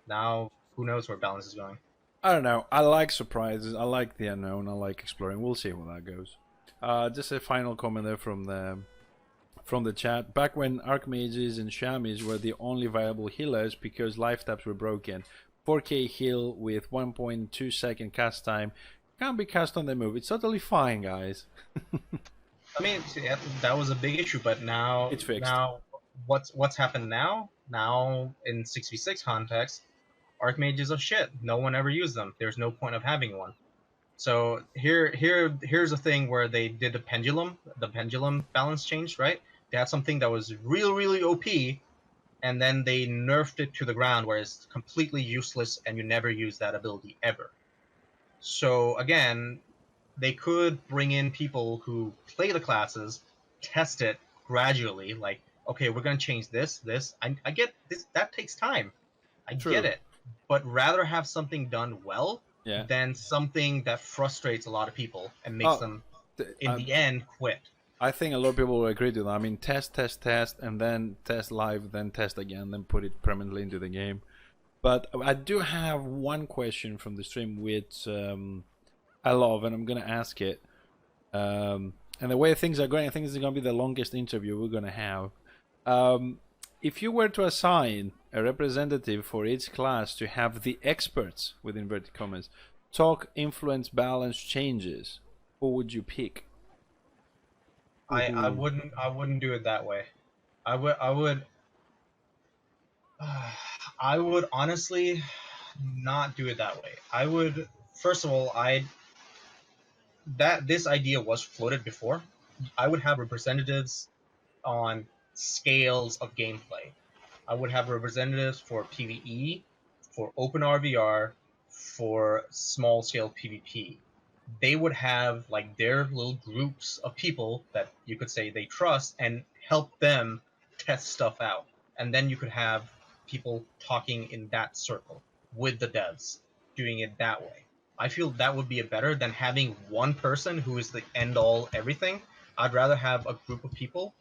now who knows where balance is going. I don't know. I like surprises. I like the unknown. I like exploring. We'll see how that goes. Just a final comment there from the chat. Back when Archmages and Shamis were the only viable healers because life taps were broken, 4K heal with 1.2 second cast time can't be cast on the move. It's totally fine, guys. I mean, that was a big issue, but now, It's fixed. what's happened now? Now in 6v6 context, archmages are shit. No one ever used them. There's no point of having one. So here's a thing where they did the pendulum balance change, right? They had something that was really OP, and then they nerfed it to the ground where it's completely useless and you never use that ability ever. So again, they could bring in people who play the classes, test it gradually, like, okay, we're gonna change this. I get this, that takes time. I get True. it. But rather have something done well Yeah. than something that frustrates a lot of people and makes them in the end quit. I think a lot of people will agree to that. I mean, test, and then test live, then test again, then put it permanently into the game. But I do have one question from the stream which I love, and I'm going to ask it. And the way things are going, I think this is going to be the longest interview we're going to have. If you were to assign a representative for each class to have the experts, with inverted commas, talk, influence, balance, changes, who would you pick? I wouldn't do it that way. I would honestly not do it that way. I would first of all I that this idea was floated before. I would have representatives on scales of gameplay. I would have representatives for PvE, for open RVR, for small scale PvP. They would have like their little groups of people that you could say they trust and help them test stuff out. And then you could have people talking in that circle with the devs, doing it that way. I feel that would be a better than having one person who is the end all everything. I'd rather have a group of people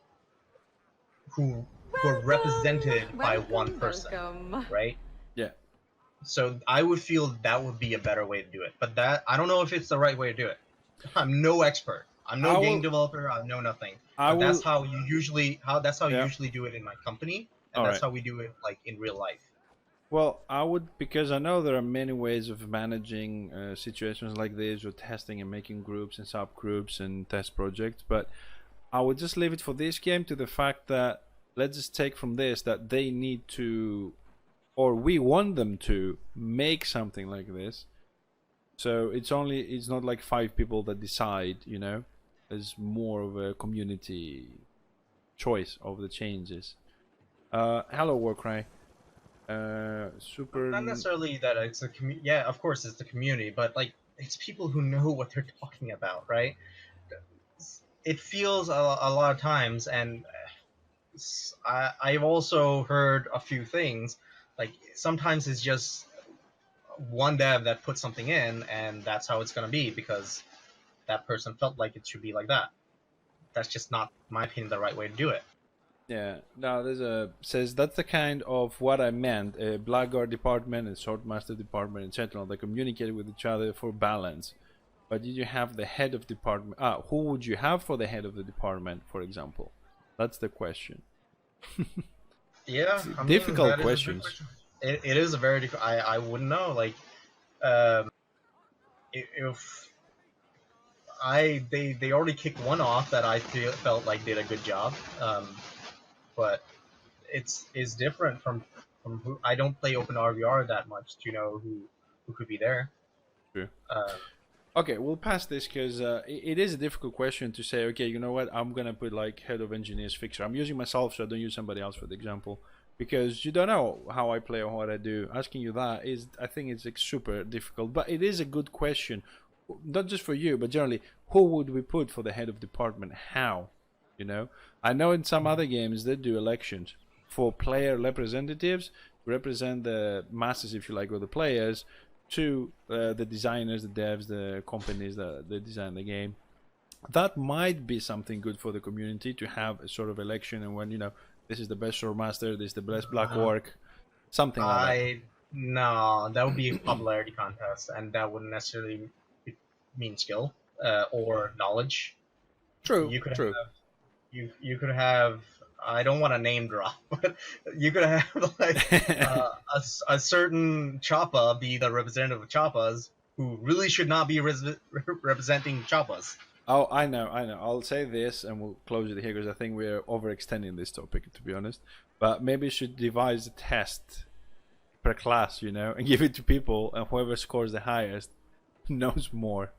who are represented by one person, right? Yeah. So I would feel that would be a better way to do it. But that I don't know if it's the right way to do it. I'm no expert. I'm no game developer. I know nothing. But that's how you usually do it in my company, and that's how we do it like in real life. Well, I would, because I know there are many ways of managing situations like this, or testing and making groups and subgroups and test projects, but I would just leave it for this game to the fact that let's just take from this that they need to, or we want them to, make something like this. So it's not like 5 people that decide, There's more of a community choice of the changes. Hello, Warcry. Super. Not necessarily that it's a community. Yeah, of course it's the community, but like it's people who know what they're talking about, right? It feels a lot of times, and I've also heard a few things. Like sometimes it's just one dev that puts something in, and that's how it's gonna be because that person felt like it should be like that. That's just not, in my opinion, the right way to do it. Yeah, no, says that's the kind of what I meant. A Blackguard department and Swordmaster department in Sentinel, they communicate with each other for balance. But did you have the head of department? Who would you have for the head of the department, for example? That's the question. Yeah, difficult questions. It is a very I wouldn't know. Like, if they already kicked one off that I felt like did a good job, but it's different from who I don't play Open RVR that much to know who could be there. True. Uh, Okay, we'll pass this because it is a difficult question to say. Okay, you know what? I'm gonna put like head of engineers fixer. I'm using myself, so I don't use somebody else for the example, because you don't know how I play or what I do. Asking you that is, I think, it's like super difficult. But it is a good question, not just for you, but generally, who would we put for the head of department? How? You know, I know in some other games they do elections for player representatives to represent the masses, if you like, or the players to the designers, the devs, the companies that design the game. That might be something good for the community to have a sort of election, and when this is the best sword master, this is the best black orc, something like that. No, that would be a popularity contest, and that wouldn't necessarily mean skill or knowledge. True, You could true. you could have, I don't want to name drop, but you could have like a certain Choppa be the representative of Choppas who really should not be representing Choppas. Oh, I know. I'll say this, and we'll close it here because I think we're overextending this topic, to be honest. But maybe you should devise a test per class, and give it to people, and whoever scores the highest knows more.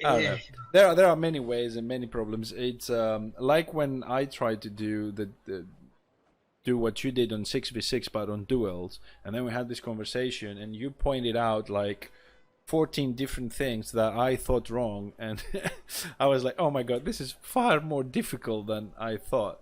I don't know. There are many ways and many problems. It's like when I tried to do what you did on 6v6 but on duels, and then we had this conversation and you pointed out like 14 different things that I thought wrong, and I was like, oh my god, this is far more difficult than I thought.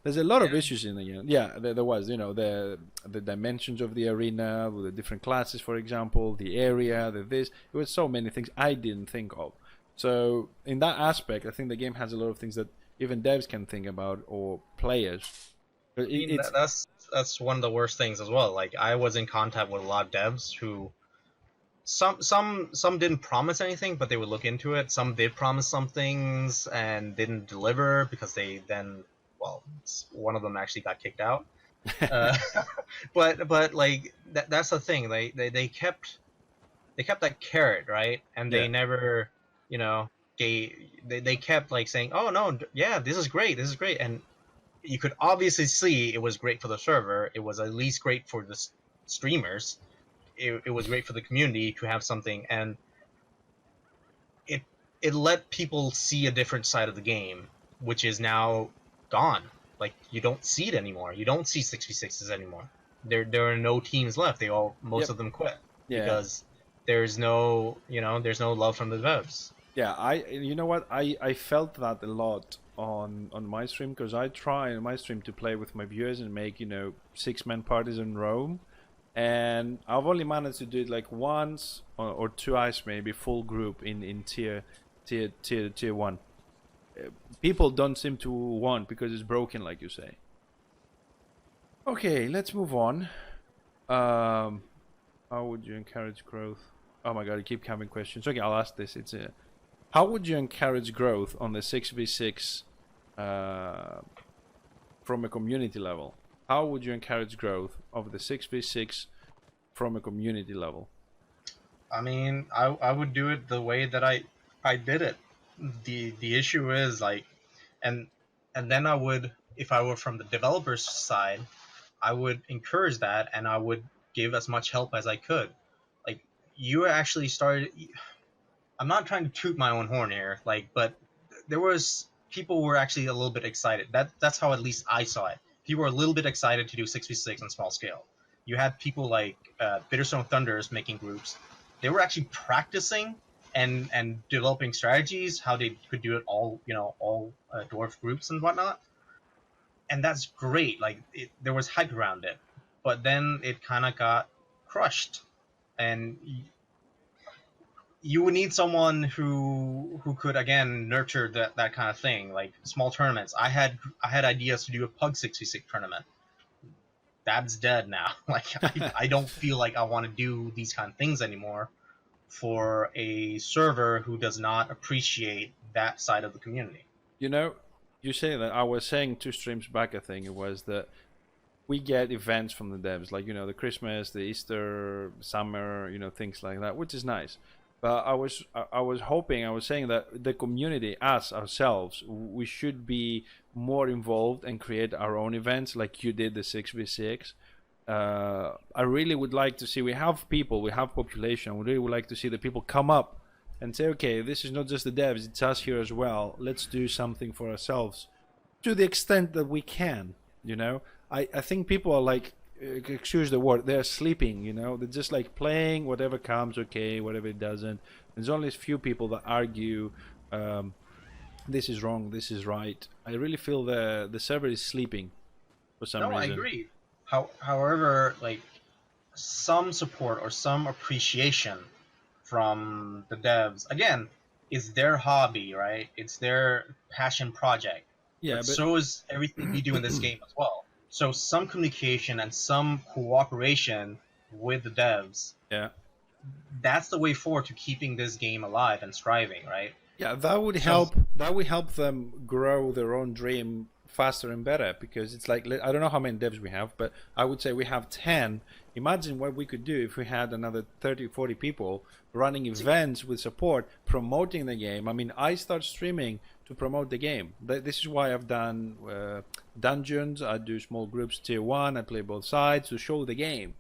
There's a lot of issues in the game. Yeah, there was, the dimensions of the arena, with the different classes, for example, the area, this. It was so many things I didn't think of. So in that aspect, I think the game has a lot of things that even devs can think about, or players. That's one of the worst things as well. Like, I was in contact with a lot of devs who some didn't promise anything, but they would look into it. Some did promise some things and didn't deliver because they then, well, one of them actually got kicked out. But like that's the thing. They kept that carrot, right? And they never, they kept like saying, oh no, yeah, this is great, and you could obviously see it was great for the server. It was at least great for the streamers. It was great for the community to have something, and it let people see a different side of the game, which is now gone. Like, you don't see it anymore. You don't see 6v6s anymore. There are no teams left. Most of them quit because there's no love from the devs. Yeah, you know what, I felt that a lot on my stream, because I try in my stream to play with my viewers and make 6-man parties in Rome, and I've only managed to do it like once or twice, maybe full group in tier 1. People don't seem to want, because it's broken, like you say. Okay, let's move on. How would you encourage growth? Oh my god, I keep coming questions. Okay, I'll ask this. How would you encourage growth on the 6v6 from a community level? How would you encourage growth of the 6v6 from a community level? I mean, I would do it the way that I did it. The issue is like, and then I would, if I were from the developer's side, I would encourage that, and I would give as much help as I could. Like, you actually started. I'm not trying to toot my own horn here, like, but there was people were actually a little bit excited. That's how at least I saw it. People were a little bit excited to do 6v6 on small scale. You had people like Bitterstone Thunders making groups. They were actually practicing and developing strategies, how they could do it all dwarf groups and whatnot. And that's great. Like, there was hype around it, but then it kind of got crushed, and you would need someone who could again nurture that kind of thing, like small tournaments. I had ideas to do a Pug 6v6 tournament. That's dead now. Like, I don't feel like I want to do these kind of things anymore for a server who does not appreciate that side of the community. You say that. I was saying 2 streams back, I think it was, that we get events from the devs, like the Christmas, the Easter, summer, things like that, which is nice. But I was hoping, I was saying that the community, us ourselves, we should be more involved and create our own events like you did the 6v6. I really would like to see, we have people, we have population, we really would like to see the people come up and say, okay, this is not just the devs, it's us here as well. Let's do something for ourselves to the extent that we can, you know. I think people are like, excuse the word, they're sleeping, you know. They're just like playing whatever comes, okay, whatever it doesn't. There's only a few people that argue, this is wrong, this is right. I really feel the server is sleeping for some No, reason. I agree. However, like some support or some appreciation from the devs, again, is their hobby, right? It's their passion project. Yeah, But but so is everything we do in this game as well. So some communication and some cooperation with the devs, yeah. that's the way forward to keeping this game alive and striving, right? Yeah, that would So help. That would help them grow their own dream faster and better. Because it's like, I don't know how many devs we have, but I would say we have 10. Imagine what we could do if we had another 30, 40 people running events with support, promoting the game. I mean, I start streaming to promote the game. This is why I've done dungeons. I do small groups, tier 1. I play both sides to show the game.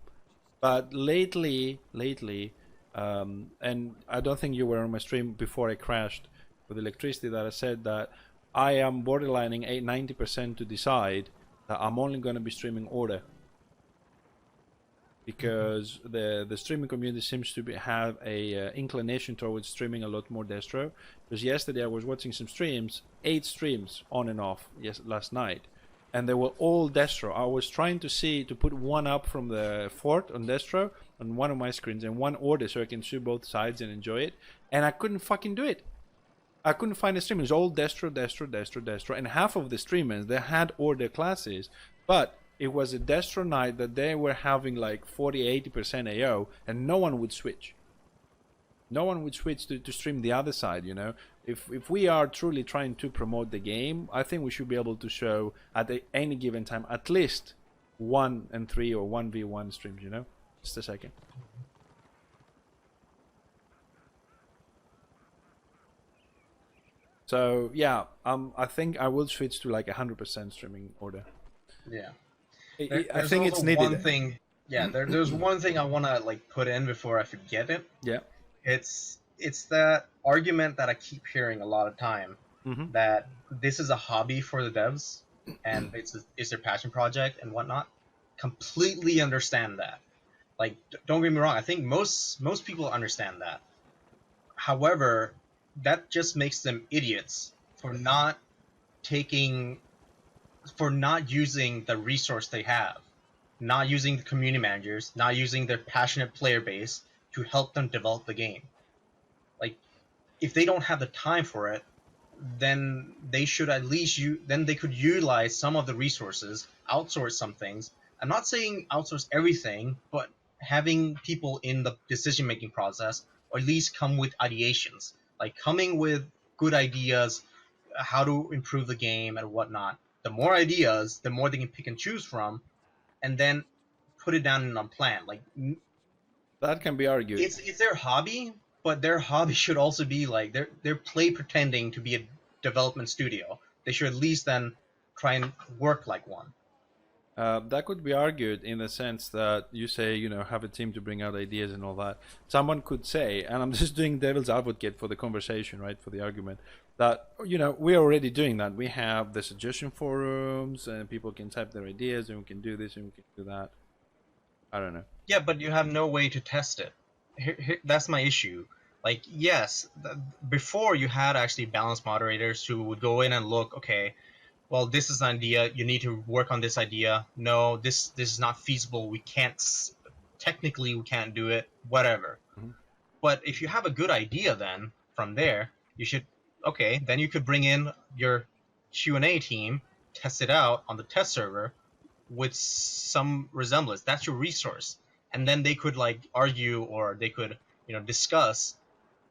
But lately, and I don't think you were on my stream before I crashed with electricity, that I said that I am borderlining 90% to decide that I'm only going to be streaming Order, because the streaming community seems to have a inclination towards streaming a lot more Destro. Because yesterday I was watching some streams, 8 streams on and off, last night, and they were all Destro. I was trying to put one up from the fort on Destro on one of my screens and one Order, so I can see both sides and enjoy it, and I couldn't fucking do it. I couldn't find a stream. It was all Destro, and half of the streamers, they had Order classes, but it was a Destro night that they were having like 40-80% AO, and no one would switch. No one would switch to stream the other side, you know. If we are truly trying to promote the game, I think we should be able to show at any given time at least 1 and 3 or 1v1 streams, you know. Just a second. So yeah, I think I will switch to like 100% streaming Order. yeah. I think it's needed. One thing, yeah, there's one thing I want to like put in before I forget it. Yeah. It's that argument that I keep hearing a lot of time, that this is a hobby for the devs and it's their passion project and whatnot. Completely understand that. Like, don't get me wrong. I think most people understand that. However, that just makes them idiots for not using the resource they have, not using the community managers, not using their passionate player base to help them develop the game. Like, if they don't have the time for it, then they should at least then they could utilize some of the resources, outsource some things. I'm not saying outsource everything, but having people in the decision-making process, or at least come with ideations, like coming with good ideas, how to improve the game and whatnot. The more ideas, the more they can pick and choose from, and then put it down in a plan. Like, that can be argued. It's their hobby, but their hobby should also be like they're play pretending to be a development studio. They should at least then try and work like one. That could be argued in the sense that you say, you know, have a team to bring out ideas and all that. Someone could say, and I'm just doing devil's advocate for the conversation, right, for the argument, that, you know, we're already doing that. We have the suggestion forums, and people can type their ideas, and we can do this and we can do that. I don't know. Yeah, but you have no way to test it. That's my issue. Like, yes, before you had actually balanced moderators who would go in and look, okay, well, this is an idea, you need to work on this idea. No, this is not feasible. We can't do it, whatever. But if you have a good idea, then from there, then you could bring in your Q&A team, test it out on the test server with some resemblance. That's your resource. And then they could like argue, or they could, you know, discuss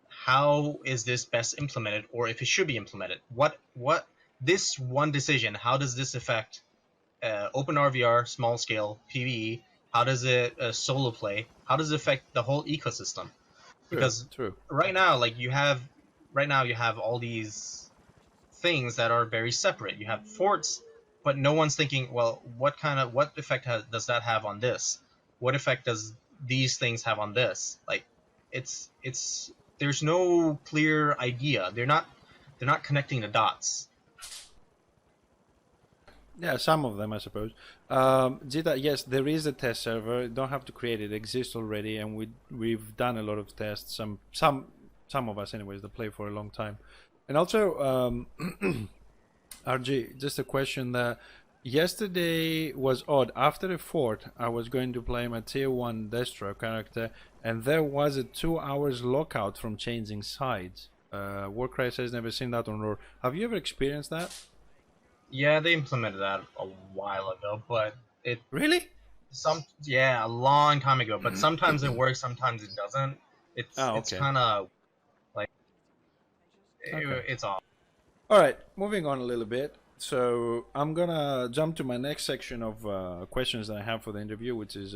how is this best implemented, or if it should be implemented. What this one decision, how does this affect open RVR, small scale, PvE? How does it solo play? How does it affect the whole ecosystem? Because True. right now, like you have all these things that are very separate. You have forts, but no one's thinking, well, what effect does that have on this? What effect does these things have on this? Like, it's there's no clear idea. They're not connecting the dots. Yeah, some of them, I suppose. Zita, yes, there is a test server. You don't have to create it; it exists already, and we've done a lot of tests. Some of us, anyways, that play for a long time. And also, RG, just a question that yesterday was odd. After a fort, I was going to play my tier 1 Destro character, and there was a 2 hours lockout from changing sides. Warcry says never seen that on Roar. Have you ever experienced that? Yeah, they implemented that a while ago, but Really? a long time ago. But sometimes it works, sometimes it doesn't. Oh, It's okay. kind of like Okay. it's off. All right, moving on a little bit. So I'm gonna jump to my next section of questions that I have for the interview, which is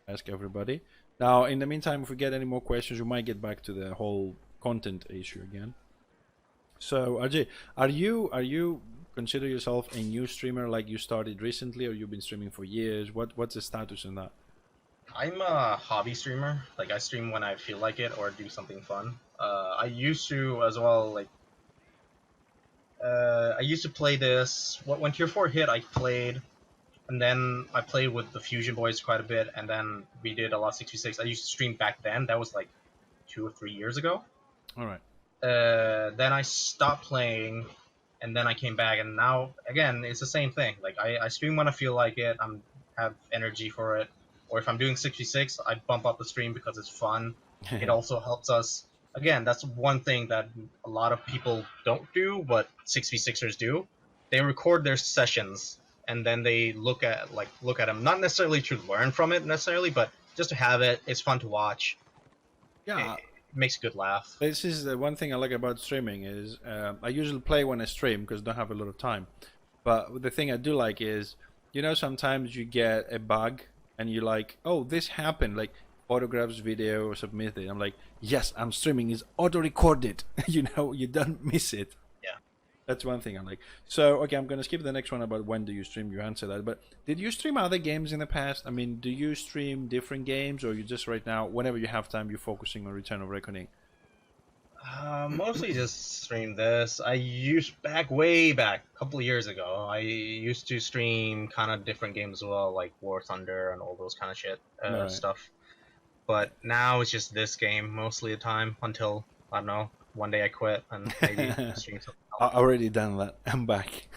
ask everybody. Now, in the meantime, if we get any more questions, we might get back to the whole content issue again. So, Ajay, are you consider yourself a new streamer, like you started recently, or you've been streaming for years? What's the status in that? I'm a hobby streamer. Like I stream when I feel like it or do something fun. I used to as well. Like I used to play this. When Tier 4 hit, I played, and then I played with the Fusion Boys quite a bit, and then we did a lot of 6v6. I used to stream back then. That was like 2 or 3 years ago. All right. Then I stopped playing, and then I came back, and now again it's the same thing. Like I stream when I feel like it. Have energy for it, or if I'm doing 6v6, I bump up the stream because it's fun. It also helps us. Again, that's one thing that a lot of people don't do, but 6v6ers do. They record their sessions and then they look at them, not necessarily to learn from it necessarily, but just to have it. It's fun to watch. Yeah, It makes a good laugh. this is the one thing I like about streaming is I usually play when I stream because I don't have a lot of time. But the thing I do like is, sometimes you get a bug and you're like, oh, this happened. Like photographs, video, submitted. I'm like, yes, I'm streaming. It's auto recorded. You don't miss it. Yeah. That's one thing I like. So, okay, I'm going to skip the next one about when do you stream. You answer that. But did you stream other games in the past? I mean, do you stream different games, or you just right now, whenever you have time, you're focusing on Return of Reckoning? Mostly just stream this. Way back, a couple of years ago, I used to stream kind of different games as well, like War Thunder and all those kind of shit Right. stuff. But now it's just this game mostly the time until, I don't know, one day I quit and maybe stream something I else. already done that. I'm back.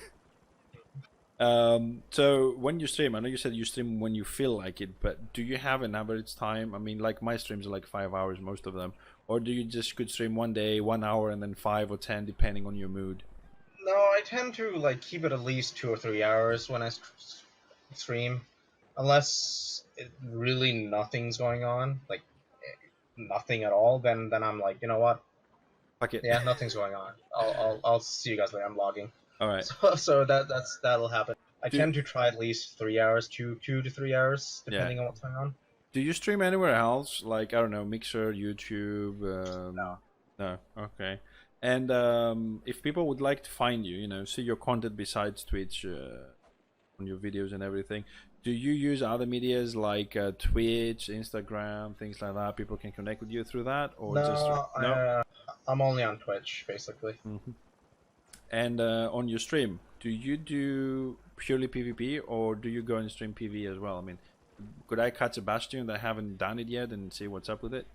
So when you stream, I know you said you stream when you feel like it, but do you have an average time? I mean, like my streams are like 5 hours, most of them. Or do you just could stream one day, 1 hour, and then 5 or 10, depending on your mood? No, I tend to keep it at least 2 or 3 hours when I stream, unless really nothing's going on, like nothing at all. Then I'm like, you know what? Fuck it. Yeah, nothing's going on. I'll see you guys later. I'm logging. All right. So that'll happen. I Do- tend to try at least 3 hours, 2 to 3 hours, Yeah. depending on what's going on. Do you stream anywhere else? Like, I don't know, Mixer, YouTube? No. No. Okay. And if people would like to find you, see your content besides Twitch, on your videos and everything, do you use other medias like Twitch, Instagram, things like that? People can connect with you through that, or just no? I'm only on Twitch basically. Mhm. And on your stream, do you do purely PvP, or do you go and stream PvE as well? I mean, could I catch a Bastion that I haven't done it yet and see what's up with it?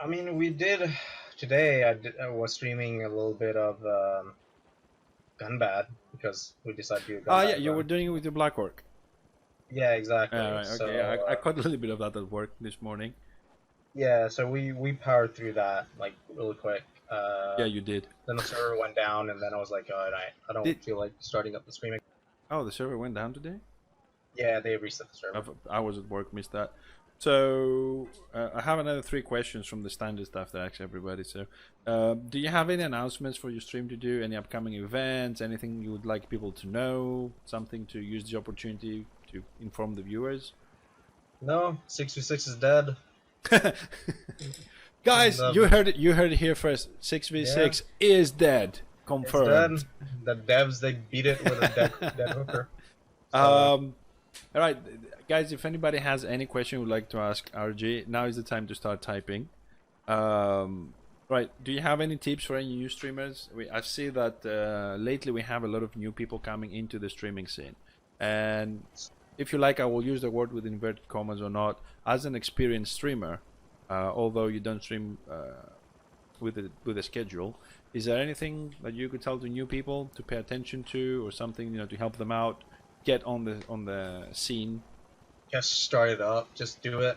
I mean, we did today. I was streaming a little bit of Gunbad because we decided to do Ah, Gunbad yeah, you run. were doing it with your Black Orc. Yeah, exactly. Right, So okay. I caught a little bit of that at work this morning. yeah, so we powered through that like really quick. Yeah, you did. Then the server went down, and then I was like, all right, I don't Did- feel like starting up the stream again. Oh, the server went down today? Yeah, they reset the server. I was at work, missed that. So I have another 3 questions from the standard stuff that I ask everybody. So, do you have any announcements for your stream to do? Any upcoming events? Anything you would like people to know? Something to use the opportunity to inform the viewers? No, 6v6 is dead. Guys, The- you heard it here first. 6v6 is dead. It's Confirmed. done. The devs, they beat it with a dead hooker. So, All right, guys. If anybody has any question would like to ask RG, now is the time to start typing. Right. Do you have any tips for any new streamers? I see that lately we have a lot of new people coming into the streaming scene, and if you like, I will use the word with inverted commas or not. As an experienced streamer, although you don't stream with a schedule, is there anything that you could tell to new people to pay attention to, or something to help them out? Get on the scene. just start it up. Just do it.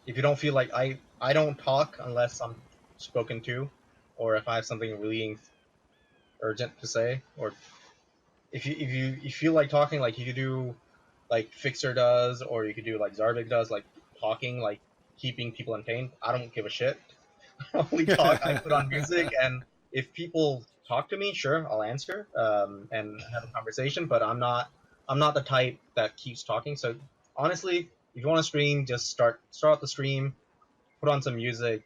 If you don't feel like I don't talk unless I'm spoken to, or if I have something really urgent to say, or if you feel like talking, like you could do like Fixer does, or you could do like Zarvik does, like talking, like keeping people entertained. I don't give a shit. I only talk. I put on music, and if people talk to me, sure, I'll answer and have a conversation. But I'm not the type that keeps talking. So honestly, if you want to stream, just start the stream, put on some music,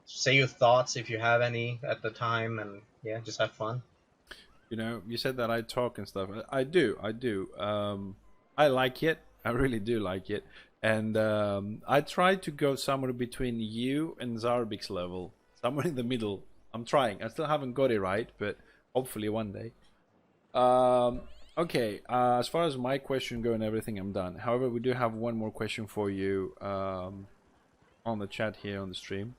say your thoughts if you have any at the time, and yeah, just have fun. You said that I talk and stuff. I do. I like it. I really do like it. And I try to go somewhere between you and Zarbik's level, somewhere in the middle. I'm trying. I still haven't got it right, but hopefully one day. Okay. As far as my question go and everything, I'm done. However, we do have one more question for you on the chat here on the stream.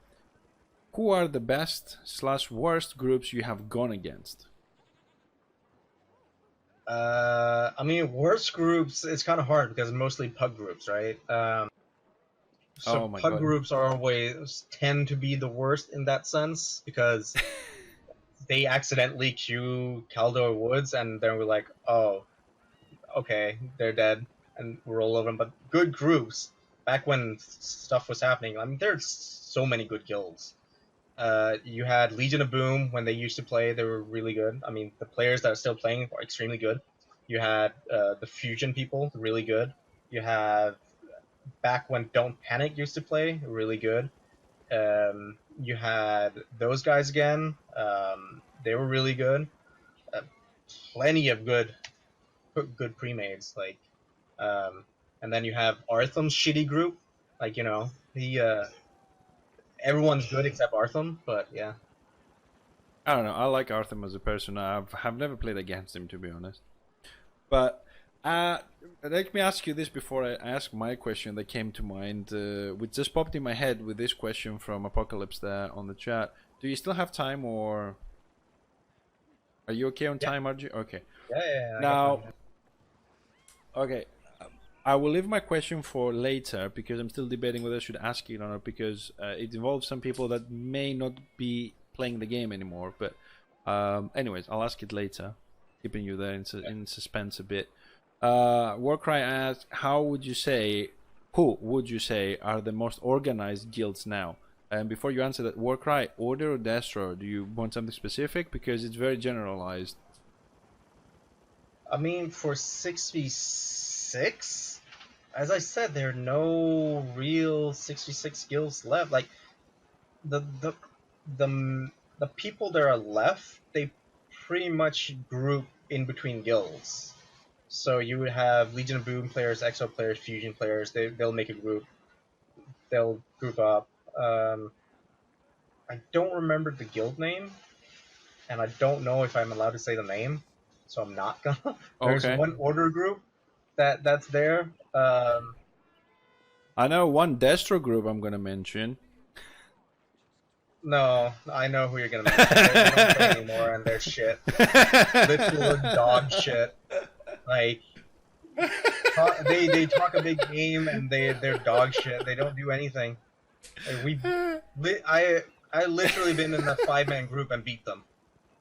Who are the best/worst groups you have gone against? I mean, worst groups, it's kind of hard because mostly pug groups, right? So Oh my pug God. groups are always tend to be the worst in that sense because they accidentally queue Caldor Woods, and then we're like, oh, okay, they're dead, and we roll over them. But good groups, back when stuff was happening, I mean, there's so many good guilds. You had Legion of Boom when they used to play; they were really good. I mean, the players that are still playing are extremely good. You had the Fusion people, really good. You have back when Don't Panic used to play, really good. You had those guys again; they were really good. Uh, Plenty of good pre-mades, like, and then you have Artham's shitty group, like he everyone's good except Artham, but yeah. I don't know. I like Arthur as a person. Have never played against him, to be honest. But let me ask you this before I ask my question that came to mind, which just popped in my head with this question from Apocalypse there on the chat. Do you still have time, or are you okay on time, RG? Okay. Yeah. Now, okay. I will leave my question for later because I'm still debating whether I should ask it or not, because it involves some people that may not be playing the game anymore. But anyways, I'll ask it later, keeping you there in suspense a bit. Warcry asks, who would you say are the most organized guilds now? And before you answer that, Warcry, Order or Destro? Do you want something specific? Because it's very generalized. I mean, for 6v6, as I said, there are no real 6v6 guilds left. Like the people that are left, they pretty much group in between guilds. So you would have Legion of Boom players, Exo players, Fusion players. They'll make a group. They'll group up. I don't remember the guild name, and I don't know if I'm allowed to say the name, so I'm not gonna. There's Okay. one order group that's there. I know one Destro group I'm gonna mention. No, I know who you're gonna mention. They don't play anymore, and they're shit. Literal dog shit. Like they talk a big game, and they're dog shit. They don't do anything. Like, I literally been in a 5-man group and beat them.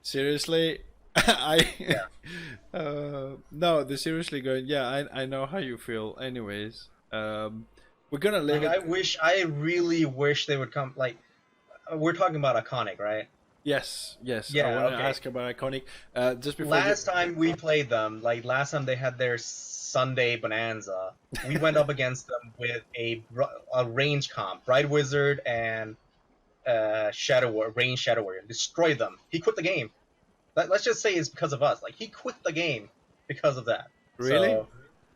Seriously, Yeah. No, they're seriously going. Yeah, I know how you feel. Anyways, we're gonna leave Like, it. I really wish they would come. Like, we're talking about Iconic, right? Yes. Yeah, I want to okay. ask about Iconic. Just before. Last time we played them, like last time they had their Sunday Bonanza, we went up against them with a range comp, Bright Wizard and Rain Shadow Warrior, destroy them. He quit the game. Let's just say it's because of us. Like, he quit the game because of that. Really? So,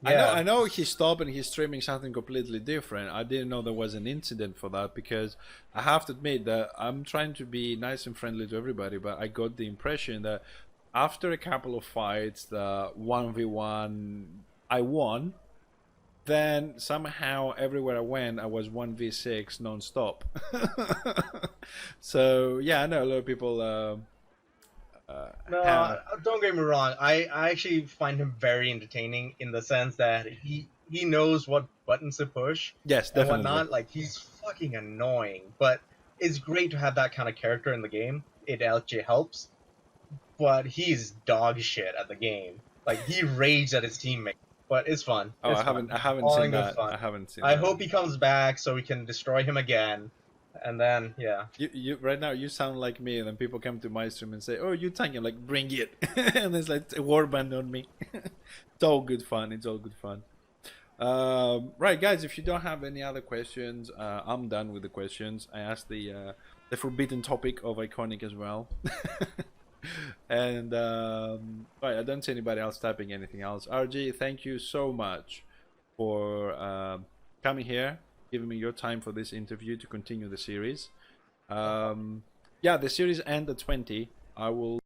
yeah. I know he stopped and he's streaming something completely different. I didn't know there was an incident for that, because I have to admit that I'm trying to be nice and friendly to everybody, but I got the impression that after a couple of fights, the 1v1 I won, then somehow everywhere I went I was 1v6 non-stop. So yeah, I know a lot of people No, don't get me wrong. I actually find him very entertaining in the sense that he knows what buttons to push yes, and definitely. whatnot. Like, he's fucking annoying, but it's great to have that kind of character in the game. It actually helps. But he's dog shit at the game. Like, he raged at his teammate, but it's fun. Oh, It's I haven't All seen in good that. fun. I haven't seen I that. hope he comes back so we can destroy him again. And then, yeah. You right now you sound like me, and then people come to my stream and say, "Oh, you tanking?" I'm like, "Bring it!" And it's like a warband on me. It's all good fun. It's all good fun. Right, guys. If you don't have any other questions, I'm done with the questions. I asked the forbidden topic of iconic as well. And right, I don't see anybody else typing anything else. RG, thank you so much for coming here, giving me your time for this interview to continue the series. Yeah, the series ends at 20. I will